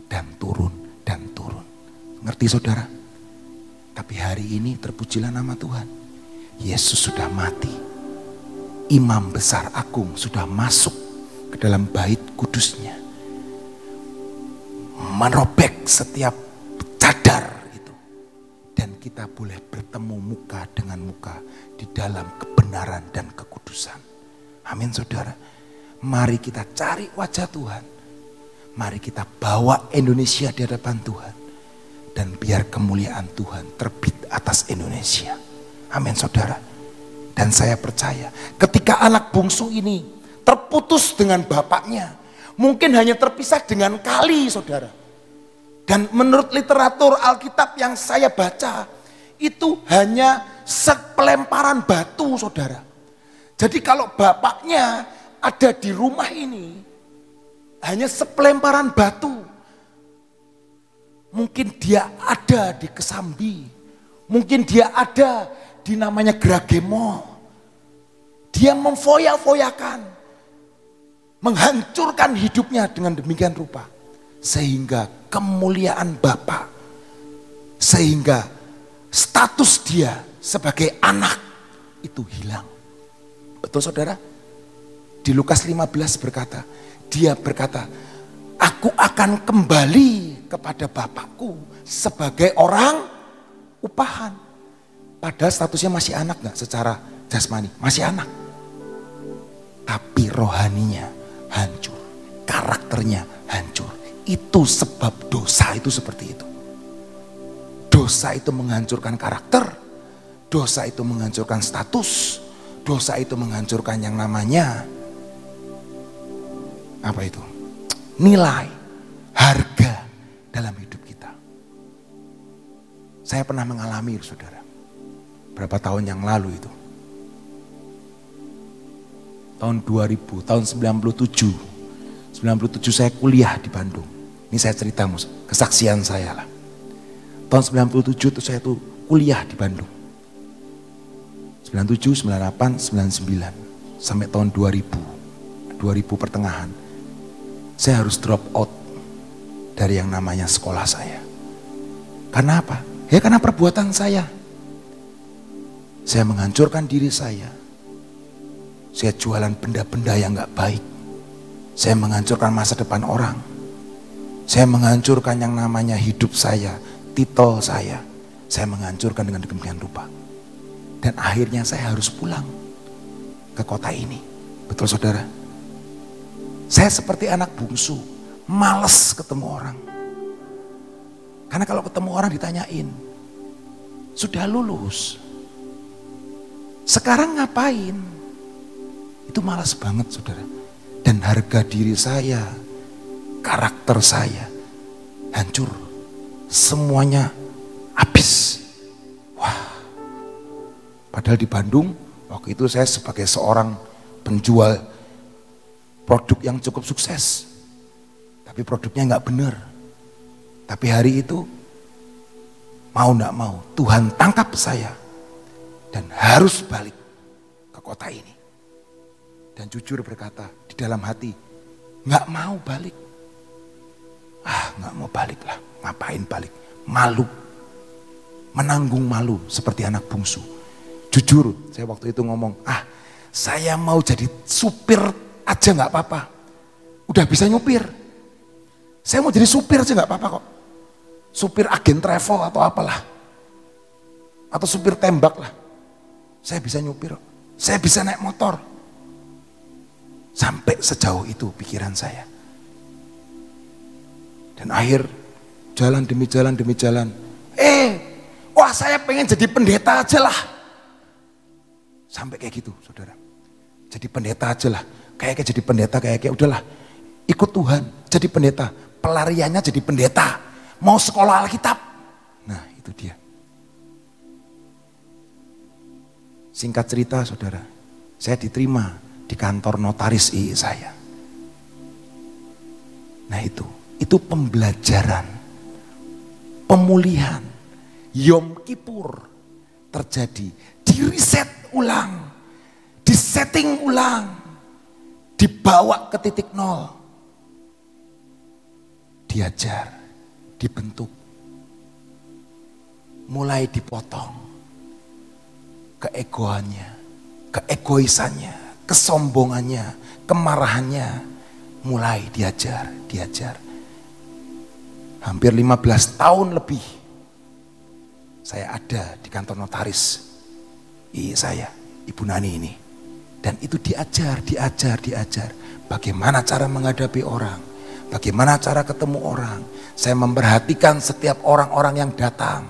Dan turun. Ngerti saudara? Tapi hari ini terpujilah nama Tuhan. Yesus sudah mati. Imam besar agung sudah masuk ke dalam bait kudusnya. Merobek setiap cadar itu. Dan kita boleh bertemu muka dengan muka di dalam kebenaran dan kekudusan. Amin saudara. Mari kita cari wajah Tuhan. Mari kita bawa Indonesia di hadapan Tuhan. Dan biar kemuliaan Tuhan terbit atas Indonesia. Amin saudara. Dan saya percaya ketika anak bungsu ini terputus dengan bapaknya. Mungkin hanya terpisah dengan kali saudara. Dan menurut literatur Alkitab yang saya baca. Itu hanya sepelemparan batu saudara. Jadi kalau bapaknya ada di rumah ini. Hanya sepelemparan batu. Mungkin dia ada di Kesambi. Mungkin dia ada di namanya Gragemo. Dia memfoya-foyakan. Menghancurkan hidupnya dengan demikian rupa. Sehingga kemuliaan Bapa. Sehingga status dia sebagai anak itu hilang. Betul saudara? Di Lukas 15 berkata. Dia berkata, aku akan kembali kepada Bapakku sebagai orang upahan. Padahal statusnya masih anak gak secara jasmani? Masih anak. Tapi rohaninya hancur. Karakternya hancur. Itu sebab dosa itu seperti itu. Dosa itu menghancurkan karakter. Dosa itu menghancurkan status. Dosa itu menghancurkan yang namanya apa itu? Nilai, harga dalam hidup kita. Saya pernah mengalami, saudara, berapa tahun yang lalu itu. Tahun 2000, tahun 97. 97 saya kuliah di Bandung. Ini saya cerita kesaksian saya lah. Tahun 97 itu saya tuh kuliah di Bandung. 97, 98, 99. Sampai tahun 2000 pertengahan. Saya harus drop out dari yang namanya sekolah saya. Karena apa? Ya karena perbuatan saya. Saya menghancurkan diri saya. Saya jualan benda-benda yang gak baik. Saya menghancurkan masa depan orang. Saya menghancurkan yang namanya hidup saya, titel saya. Saya menghancurkan dengan demikian rupa. Dan akhirnya saya harus pulang ke kota ini. Betul saudara? Saya seperti anak bungsu, malas ketemu orang. Karena kalau ketemu orang ditanyain, sudah lulus, sekarang ngapain? Itu malas banget saudara. Dan harga diri saya, karakter saya hancur. Semuanya habis. Wah. Padahal di Bandung, waktu itu saya sebagai seorang penjual produk yang cukup sukses. Tapi produknya nggak benar. Tapi hari itu, mau nggak mau, Tuhan tangkap saya. Dan harus balik ke kota ini. Dan jujur berkata di dalam hati, nggak mau balik. Nggak mau balik lah, ngapain balik? Malu, menanggung malu seperti anak bungsu. Jujur, saya waktu itu ngomong, saya mau jadi supir aja nggak apa-apa. Udah bisa nyupir. Saya mau jadi supir aja nggak apa-apa kok. Supir agen travel atau apalah. Atau supir tembak lah. Saya bisa nyupir, saya bisa naik motor. Sampai sejauh itu pikiran saya. Dan akhir jalan demi jalan demi jalan. Wah saya pengen jadi pendeta aja lah. Sampai kayak gitu saudara. Jadi pendeta aja lah. Kayaknya jadi pendeta kayak udahlah. Ikut Tuhan jadi pendeta. Pelariannya jadi pendeta. Mau sekolah Alkitab. Nah itu dia. Singkat cerita saudara. Saya diterima di kantor notaris II saya. Nah itu pembelajaran, pemulihan, Yom Kippur terjadi, di-reset ulang, di-setting ulang, dibawa ke titik nol, diajar, dibentuk, mulai dipotong, keegoannya, keegoisannya, kesombongannya, kemarahannya, mulai diajar. Hampir 15 tahun lebih saya ada di kantor notaris saya, Ibu Nani ini. Dan itu diajar. Bagaimana cara menghadapi orang, bagaimana cara ketemu orang. Saya memperhatikan setiap orang-orang yang datang.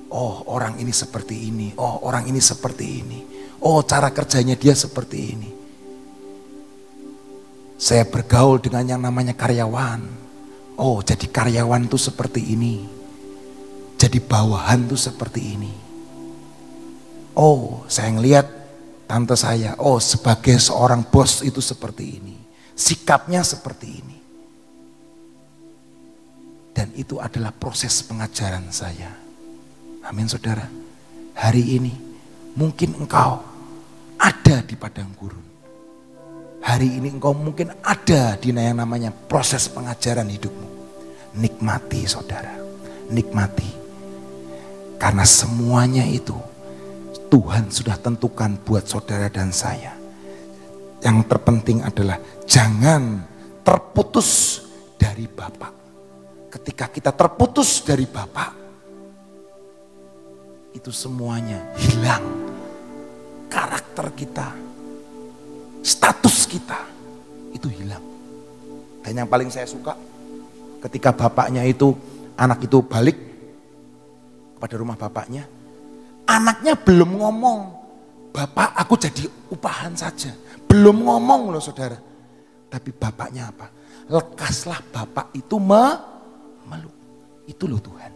Oh orang ini seperti ini, oh orang ini seperti ini. Oh cara kerjanya dia seperti ini. Saya bergaul dengan yang namanya karyawan. Oh jadi karyawan tuh seperti ini. Jadi bawahan tuh seperti ini. Oh saya ngelihat tante saya. Oh sebagai seorang bos itu seperti ini. Sikapnya seperti ini. Dan itu adalah proses pengajaran saya. Amin saudara. Hari ini mungkin engkau ada di padang gurun. Hari ini engkau mungkin ada di yang namanya proses pengajaran hidupmu. Nikmati saudara, nikmati. Karena semuanya itu Tuhan sudah tentukan buat saudara dan saya. Yang terpenting adalah jangan terputus dari Bapa. Ketika kita terputus dari Bapa, itu semuanya hilang. Karakter kita, status kita itu hilang. Dan yang paling saya suka ketika bapaknya itu, anak itu balik kepada rumah bapaknya, anaknya belum ngomong, "Bapak aku jadi upahan saja." Belum ngomong loh saudara. Tapi bapaknya apa? Lekaslah bapak itu meluk. Itu loh Tuhan.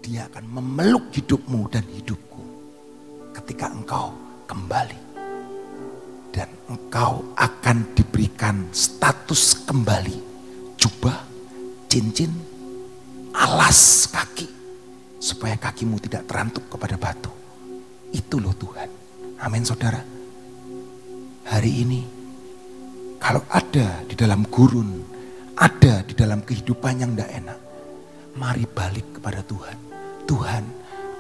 Dia akan memeluk hidupmu dan hidupku ketika engkau kembali. Dan engkau akan diberikan status kembali. Jubah, cincin, alas kaki. Supaya kakimu tidak terantuk kepada batu. Itu loh Tuhan. Amin saudara. Hari ini kalau ada di dalam gurun, ada di dalam kehidupan yang tidak enak, mari balik kepada Tuhan. Tuhan,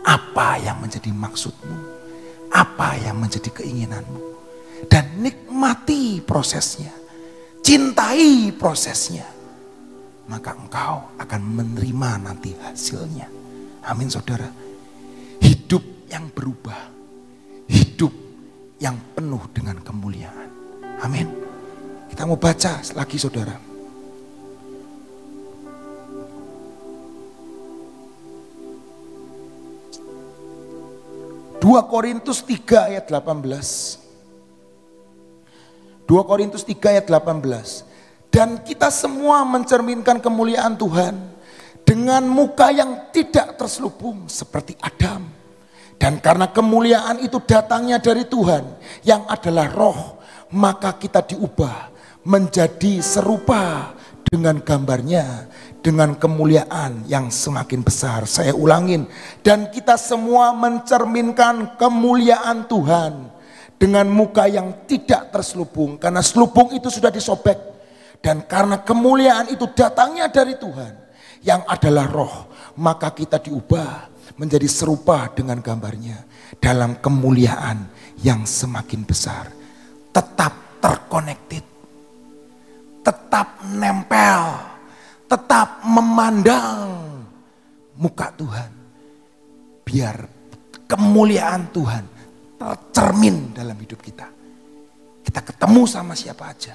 apa yang menjadi maksudmu? Apa yang menjadi keinginanmu? Dan nikmati prosesnya. Cintai prosesnya. Maka engkau akan menerima nanti hasilnya. Amin saudara. Hidup yang berubah. Hidup yang penuh dengan kemuliaan. Amin. Kita mau baca lagi saudara. 2 Korintus 3 ayat 18. 2 Korintus 3 ayat 18. Dan kita semua mencerminkan kemuliaan Tuhan dengan muka yang tidak terselubung seperti Adam. Dan karena kemuliaan itu datangnya dari Tuhan yang adalah roh, maka kita diubah menjadi serupa dengan gambarnya, dengan kemuliaan yang semakin besar. Saya ulangin, dan kita semua mencerminkan kemuliaan Tuhan dengan muka yang tidak terselubung, karena selubung itu sudah disobek. Dan karena kemuliaan itu datangnya dari Tuhan yang adalah roh, maka kita diubah menjadi serupa dengan gambarnya dalam kemuliaan yang semakin besar. Tetap terkonektif, tetap nempel, tetap memandang muka Tuhan. Biar kemuliaan Tuhan tercermin dalam hidup kita. Kita ketemu sama siapa aja.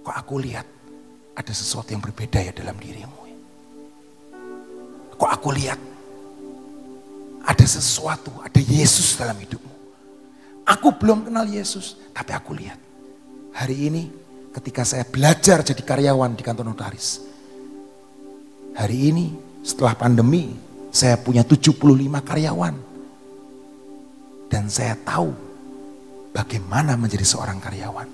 Kok aku lihat ada sesuatu yang berbeda ya dalam dirimu. Kok aku lihat ada sesuatu, ada Yesus dalam hidupmu. Aku belum kenal Yesus, tapi aku lihat. Hari ini ketika saya belajar jadi karyawan di kantor notaris. Hari ini setelah pandemi saya punya 75 karyawan. Dan saya tahu bagaimana menjadi seorang karyawan.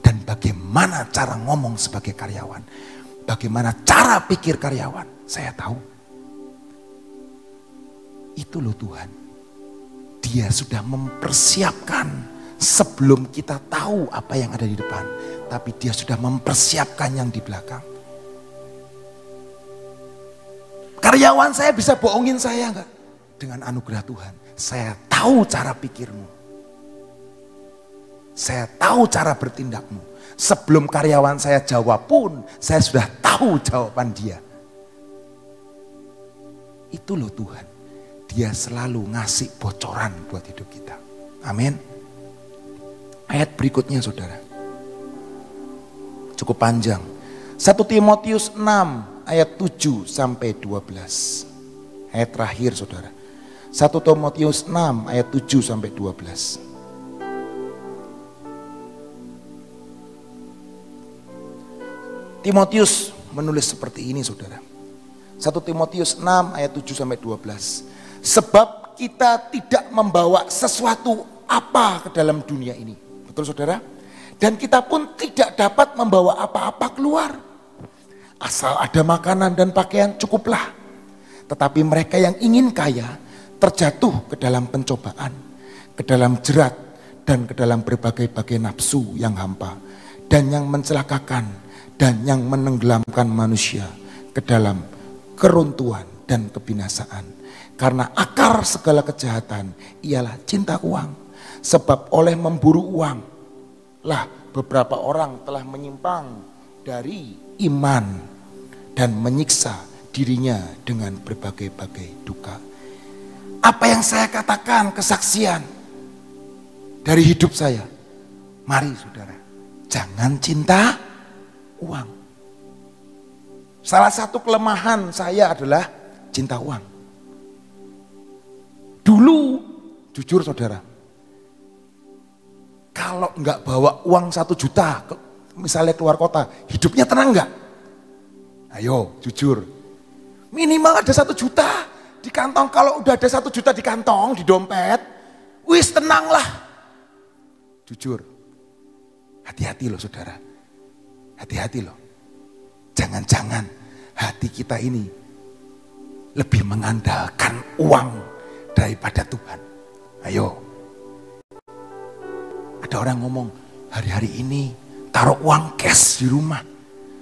Dan bagaimana cara ngomong sebagai karyawan. Bagaimana cara pikir karyawan. Saya tahu. Itu loh Tuhan. Dia sudah mempersiapkan sebelum kita tahu apa yang ada di depan. Tapi dia sudah mempersiapkan yang di belakang. Karyawan saya bisa bohongin saya enggak? Dengan anugerah Tuhan. Saya tahu cara pikirmu. Saya tahu cara bertindakmu. Sebelum karyawan saya jawab pun, saya sudah tahu jawaban dia. Itu loh Tuhan. Dia selalu ngasih bocoran buat hidup kita. Amin. Ayat berikutnya saudara. Cukup panjang. 1 Timotius 6 ayat 7 sampai 12. Ayat terakhir saudara. 1 Timotius 6 ayat 7 sampai 12. Timotius menulis seperti ini saudara. 1 Timotius 6 ayat 7 sampai 12. Sebab kita tidak membawa sesuatu apa ke dalam dunia ini. Betul saudara? Dan kita pun tidak dapat membawa apa-apa keluar. Asal ada makanan dan pakaian cukuplah. Tetapi mereka yang ingin kaya terjatuh ke dalam pencobaan, ke dalam jerat, dan ke dalam berbagai-bagai nafsu yang hampa. Dan yang mencelakakan dan yang menenggelamkan manusia ke dalam keruntuhan dan kebinasaan. Karena akar segala kejahatan ialah cinta uang. Sebab oleh memburu uang lah beberapa orang telah menyimpang dari iman dan menyiksa dirinya dengan berbagai-bagai duka. Apa yang saya katakan kesaksian dari hidup saya. Mari saudara, jangan cinta uang. Salah satu kelemahan saya adalah cinta uang. Dulu, jujur saudara, kalau nggak bawa uang 1 juta, misalnya keluar kota, hidupnya tenang nggak? Ayo, jujur. Minimal ada 1 juta di kantong. Kalau udah ada 1 juta di kantong, di dompet, wis tenanglah. Jujur. Hati-hati loh saudara. Hati-hati loh. Jangan-jangan hati kita ini lebih mengandalkan uang daripada Tuhan. Ayo. Ada orang ngomong, hari-hari ini taruh uang cash di rumah.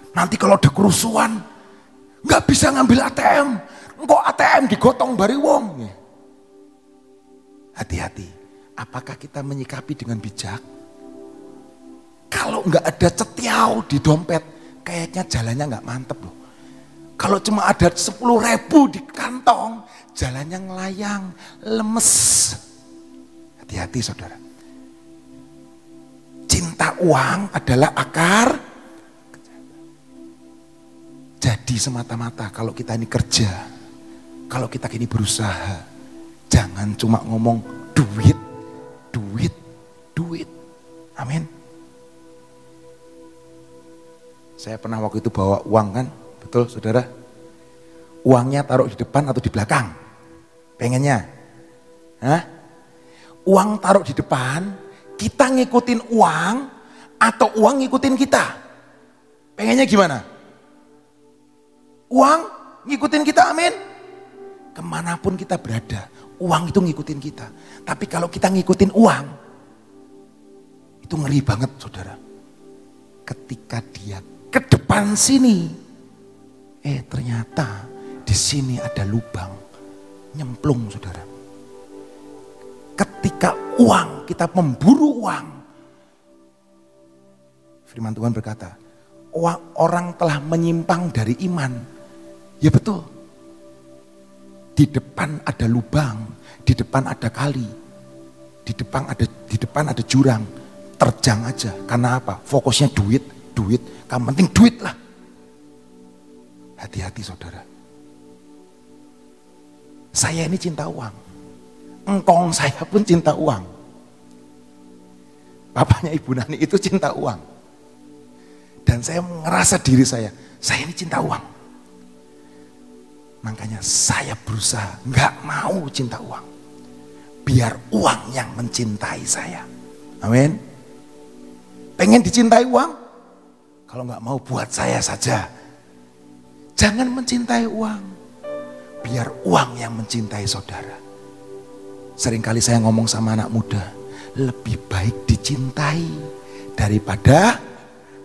Nanti kalau ada kerusuhan, nggak bisa ngambil ATM. Engkau ATM digotong bari wong. Hati-hati, apakah kita menyikapi dengan bijak? Kalau nggak ada cetiau di dompet, kayaknya jalannya nggak mantep loh. Kalau cuma ada 10.000 di kantong, jalannya ngelayang, lemes. Hati-hati saudara. Cinta uang adalah akar. Jadi semata-mata kalau kita ini kerja, kalau kita ini berusaha, jangan cuma ngomong duit, duit, duit. Amin. Saya pernah waktu itu bawa uang kan, betul saudara? Uangnya taruh di depan atau di belakang? Pengennya? Hah? Uang taruh di depan, kita ngikutin uang atau uang ngikutin kita? Pengennya gimana? Uang ngikutin kita, amin. Kemanapun kita berada, uang itu ngikutin kita. Tapi kalau kita ngikutin uang, itu ngeri banget saudara. Ketika dia ke depan sini, ternyata di sini ada lubang, nyemplung saudara. Ketika uang, kita memburu uang, firman Tuhan berkata, orang telah menyimpang dari iman. Ya betul. Di depan ada lubang, di depan ada kali, di depan ada jurang. Terjang aja. Karena apa? Fokusnya duit, duit. Yang penting duit lah. Hati-hati saudara. Saya ini cinta uang. Engkong saya pun cinta uang. Bapaknya Ibu Nani itu cinta uang. Dan saya ngerasa diri saya ini cinta uang. Makanya saya berusaha nggak mau cinta uang. Biar uang yang mencintai saya. Amin. Pengen dicintai uang? Kalau nggak mau buat saya saja. Jangan mencintai uang. Biar uang yang mencintai saudara. Seringkali saya ngomong sama anak muda. Lebih baik dicintai daripada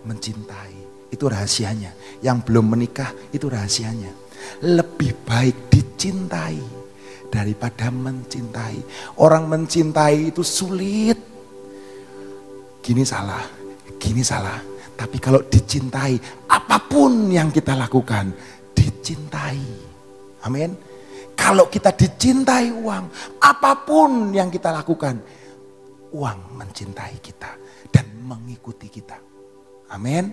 mencintai. Itu rahasianya. Yang belum menikah itu rahasianya. Lebih baik dicintai daripada mencintai. Orang mencintai itu sulit. Gini salah. Tapi kalau dicintai, apapun yang kita lakukan, dicintai. Amin. Kalau kita dicintai uang, apapun yang kita lakukan, uang mencintai kita dan mengikuti kita. Amin.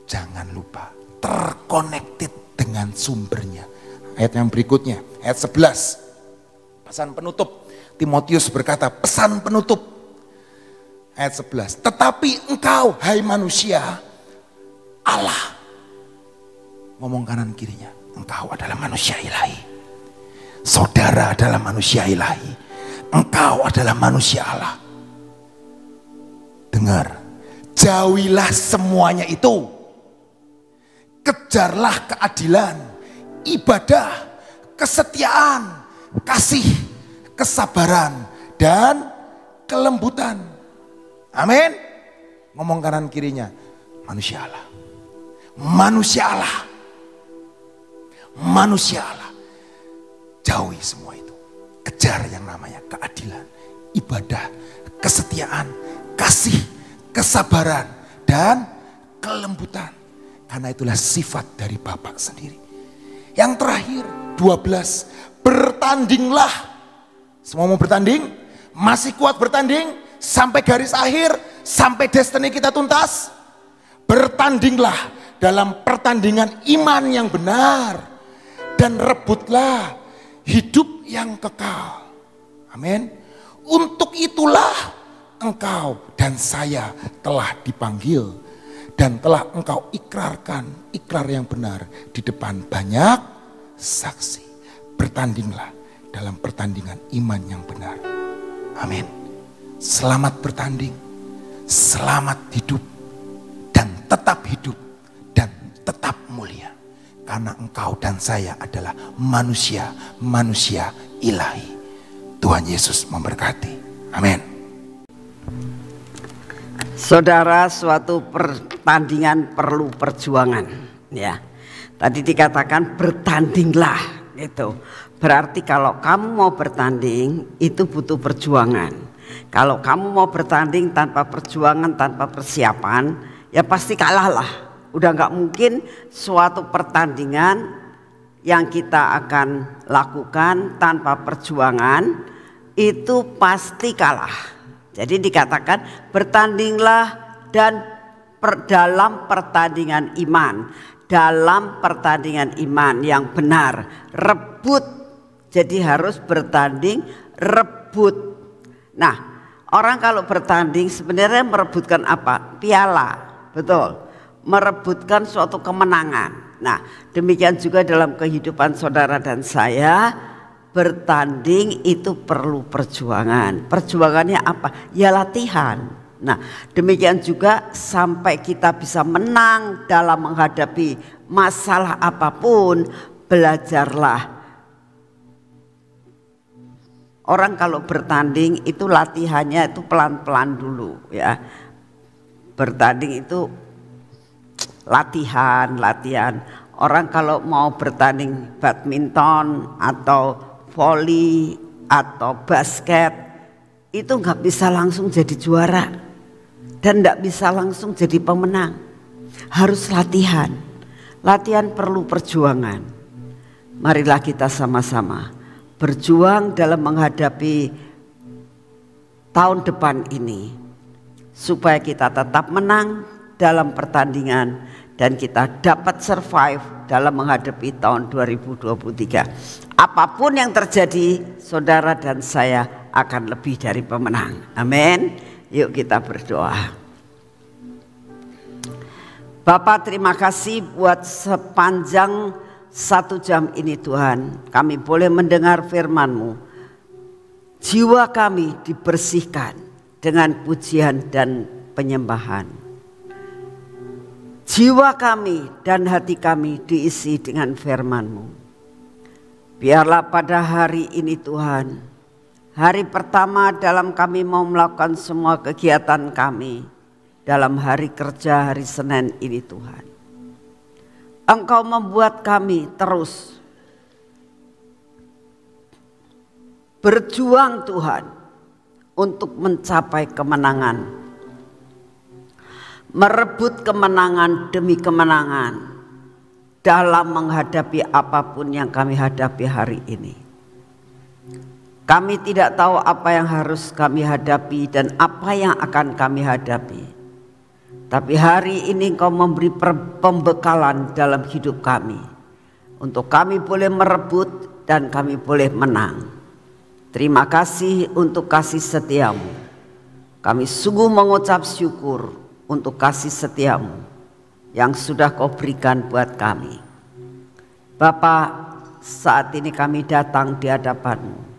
Jangan lupa terkonekted dengan sumbernya. Ayat yang berikutnya, ayat 11. Pesan penutup. Timotius berkata, pesan penutup. Ayat 11. Tetapi engkau, hai manusia, Allah. Ngomong kanan kirinya. Engkau adalah manusia ilahi. Saudara adalah manusia ilahi. Engkau adalah manusia Allah. Dengar. Jauhilah semuanya itu. Kejarlah keadilan, ibadah, kesetiaan, kasih, kesabaran, dan kelembutan. Amin. Ngomong kanan kirinya, manusia Allah. Manusia Allah. Manusia Allah. Jauhi semua itu. Kejar yang namanya keadilan, ibadah, kesetiaan, kasih, kesabaran, dan kelembutan. Karena itulah sifat dari Bapa sendiri. Yang terakhir, 12. Bertandinglah. Semua mau bertanding? Masih kuat bertanding? Sampai garis akhir? Sampai destiny kita tuntas? Bertandinglah dalam pertandingan iman yang benar. Dan rebutlah hidup yang kekal. Amin. Untuk itulah engkau dan saya telah dipanggil dan telah engkau ikrarkan ikrar yang benar di depan banyak saksi. Bertandinglah dalam pertandingan iman yang benar. Amin. Selamat bertanding, selamat hidup, dan tetap hidup, dan tetap mulia. Karena engkau dan saya adalah manusia ilahi. Tuhan Yesus memberkati. Amin. Saudara, suatu pertandingan perlu perjuangan, ya. Tadi dikatakan bertandinglah, gitu. Berarti kalau kamu mau bertanding itu butuh perjuangan. Kalau kamu mau bertanding tanpa perjuangan, tanpa persiapan, ya pasti kalah lah. Udah nggak mungkin suatu pertandingan yang kita akan lakukan tanpa perjuangan itu pasti kalah. Jadi dikatakan bertandinglah dan dalam pertandingan iman. Dalam pertandingan iman yang benar. Rebut. Jadi harus bertanding rebut. Nah, orang kalau bertanding sebenarnya merebutkan apa? Piala. Betul. Merebutkan suatu kemenangan. Nah, demikian juga dalam kehidupan saudara dan saya. Bertanding itu perlu perjuangan. Perjuangannya apa? Ya latihan. Nah, demikian juga sampai kita bisa menang dalam menghadapi masalah apapun, belajarlah. Orang kalau bertanding itu latihannya itu pelan-pelan dulu, ya. Bertanding itu latihan. Orang kalau mau bertanding badminton atau voli atau basket itu nggak bisa langsung jadi juara dan nggak bisa langsung jadi pemenang. Harus latihan. Latihan perlu perjuangan. Marilah kita sama-sama berjuang dalam menghadapi tahun depan ini supaya kita tetap menang dalam pertandingan dan kita dapat survive dalam menghadapi tahun 2023. Apapun yang terjadi, saudara dan saya akan lebih dari pemenang. Amin. Yuk kita berdoa. Bapa, terima kasih buat sepanjang 1 jam ini Tuhan. Kami boleh mendengar firman-Mu. Jiwa kami dibersihkan dengan pujian dan penyembahan. Jiwa kami dan hati kami diisi dengan firman-Mu. Biarlah pada hari ini Tuhan, hari pertama dalam kami mau melakukan semua kegiatan kami dalam hari kerja hari Senin ini Tuhan. Engkau membuat kami terus berjuang Tuhan untuk mencapai kemenangan. Merebut kemenangan demi kemenangan. Dalam menghadapi apapun yang kami hadapi hari ini. Kami tidak tahu apa yang harus kami hadapi dan apa yang akan kami hadapi. Tapi hari ini Engkau memberi pembekalan dalam hidup kami. Untuk kami boleh merebut dan kami boleh menang. Terima kasih untuk kasih setiamu. Kami sungguh mengucap syukur untuk kasih setiamu yang sudah Kau berikan buat kami. Bapa, saat ini kami datang di hadapan-Mu.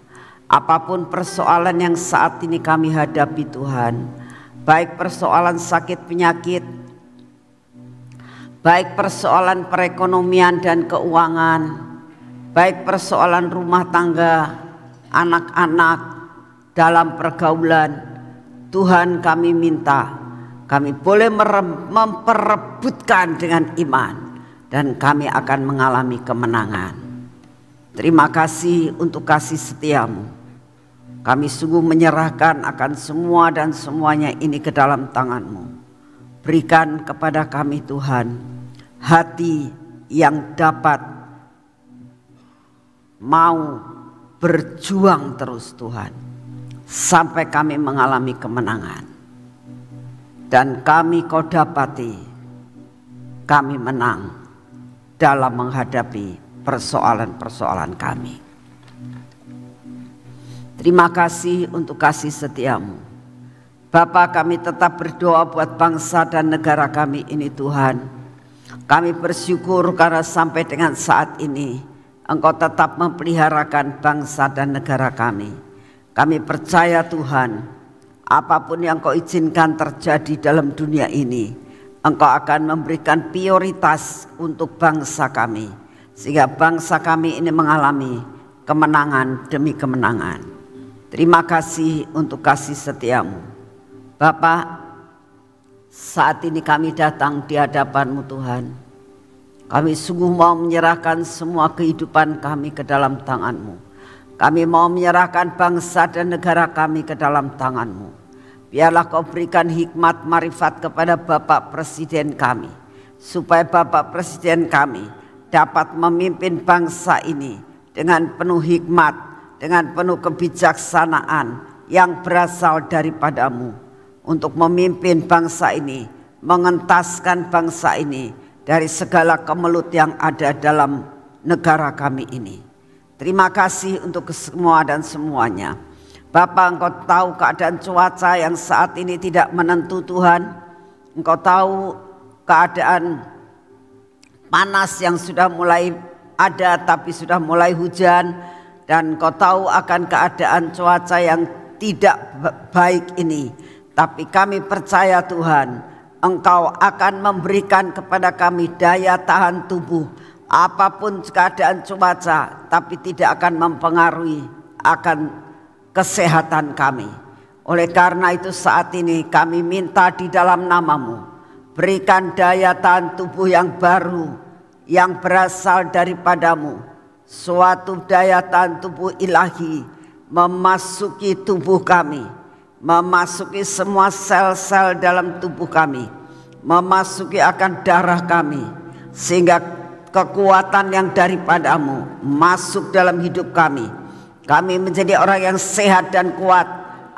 Apapun persoalan yang saat ini kami hadapi Tuhan, baik persoalan sakit penyakit, baik persoalan perekonomian dan keuangan, baik persoalan rumah tangga, anak-anak, dalam pergaulan, Tuhan kami minta kami boleh memperebutkan dengan iman dan kami akan mengalami kemenangan. Terima kasih untuk kasih setiamu. Kami sungguh menyerahkan akan semua dan semuanya ini ke dalam tangan-Mu. Berikan kepada kami Tuhan hati yang dapat mau berjuang terus Tuhan sampai kami mengalami kemenangan. Dan kami Kau dapati, kami menang dalam menghadapi persoalan-persoalan kami. Terima kasih untuk kasih setiamu. Bapa, kami tetap berdoa buat bangsa dan negara kami ini Tuhan. Kami bersyukur karena sampai dengan saat ini Engkau tetap memeliharakan bangsa dan negara kami. Kami percaya Tuhan, apapun yang Engkau izinkan terjadi dalam dunia ini, Engkau akan memberikan prioritas untuk bangsa kami, sehingga bangsa kami ini mengalami kemenangan demi kemenangan. Terima kasih untuk kasih setiamu. Bapak, saat ini kami datang di hadapan-Mu Tuhan. Kami sungguh mau menyerahkan semua kehidupan kami ke dalam tangan-Mu. Kami mau menyerahkan bangsa dan negara kami ke dalam tangan-Mu. Biarlah Kau berikan hikmat marifat kepada Bapak Presiden kami, supaya Bapak Presiden kami dapat memimpin bangsa ini dengan penuh hikmat, dengan penuh kebijaksanaan yang berasal daripada-Mu. Untuk memimpin bangsa ini, mengentaskan bangsa ini dari segala kemelut yang ada dalam negara kami ini. Terima kasih untuk semua dan semuanya. Bapak, Engkau tahu keadaan cuaca yang saat ini tidak menentu Tuhan. Engkau tahu keadaan panas yang sudah mulai ada tapi sudah mulai hujan. Dan Engkau tahu akan keadaan cuaca yang tidak baik ini. Tapi kami percaya Tuhan, Engkau akan memberikan kepada kami daya tahan tubuh apapun keadaan cuaca, tapi tidak akan mempengaruhi akan kesehatan kami. Oleh karena itu saat ini kami minta di dalam nama-Mu, berikan daya tahan tubuh yang baru, yang berasal daripada-Mu. Suatu daya tahan tubuh ilahi memasuki tubuh kami, memasuki semua sel-sel dalam tubuh kami, memasuki akan darah kami, sehingga kekuatan yang daripada-Mu masuk dalam hidup kami. Kami menjadi orang yang sehat dan kuat.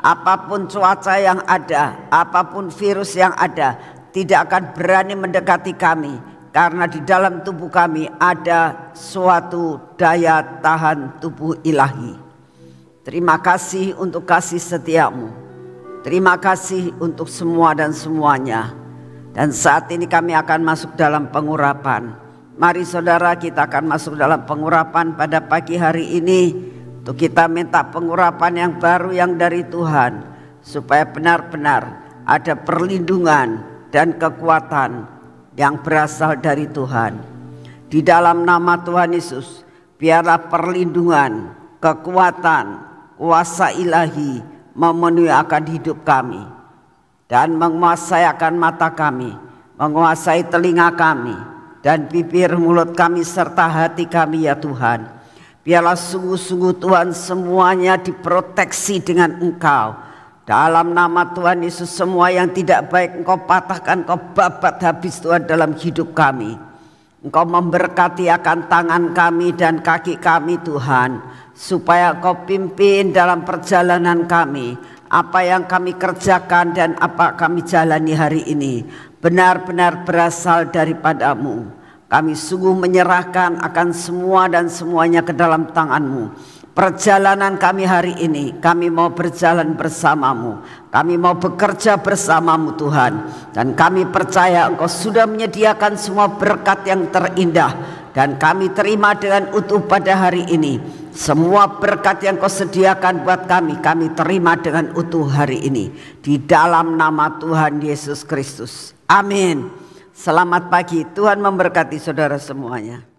Apapun cuaca yang ada, apapun virus yang ada, tidak akan berani mendekati kami, karena di dalam tubuh kami ada suatu daya tahan tubuh ilahi. Terima kasih untuk kasih setia-Mu. Terima kasih untuk semua dan semuanya. Dan saat ini kami akan masuk dalam pengurapan. Mari saudara, kita akan masuk dalam pengurapan pada pagi hari ini. Untuk kita minta pengurapan yang baru yang dari Tuhan. Supaya benar-benar ada perlindungan dan kekuatan yang berasal dari Tuhan. Di dalam nama Tuhan Yesus, biarlah perlindungan, kekuatan, kuasa ilahi memenuhi akan hidup kami dan menguasai akan mata kami, menguasai telinga kami dan bibir mulut kami serta hati kami ya Tuhan. Biarlah sungguh-sungguh Tuhan semuanya diproteksi dengan Engkau. Dalam nama Tuhan Yesus, semua yang tidak baik Engkau patahkan, Engkau babat habis Tuhan dalam hidup kami. Engkau memberkati akan tangan kami dan kaki kami Tuhan, supaya Engkau pimpin dalam perjalanan kami. Apa yang kami kerjakan dan apa kami jalani hari ini benar-benar berasal daripada-Mu. Kami sungguh menyerahkan akan semua dan semuanya ke dalam tangan-Mu. Perjalanan kami hari ini, kami mau berjalan bersama-Mu. Kami mau bekerja bersama-Mu Tuhan. Dan kami percaya Engkau sudah menyediakan semua berkat yang terindah. Dan kami terima dengan utuh pada hari ini. Semua berkat yang Kau sediakan buat kami terima dengan utuh hari ini. Di dalam nama Tuhan Yesus Kristus. Amin. Selamat pagi, Tuhan memberkati saudara semuanya.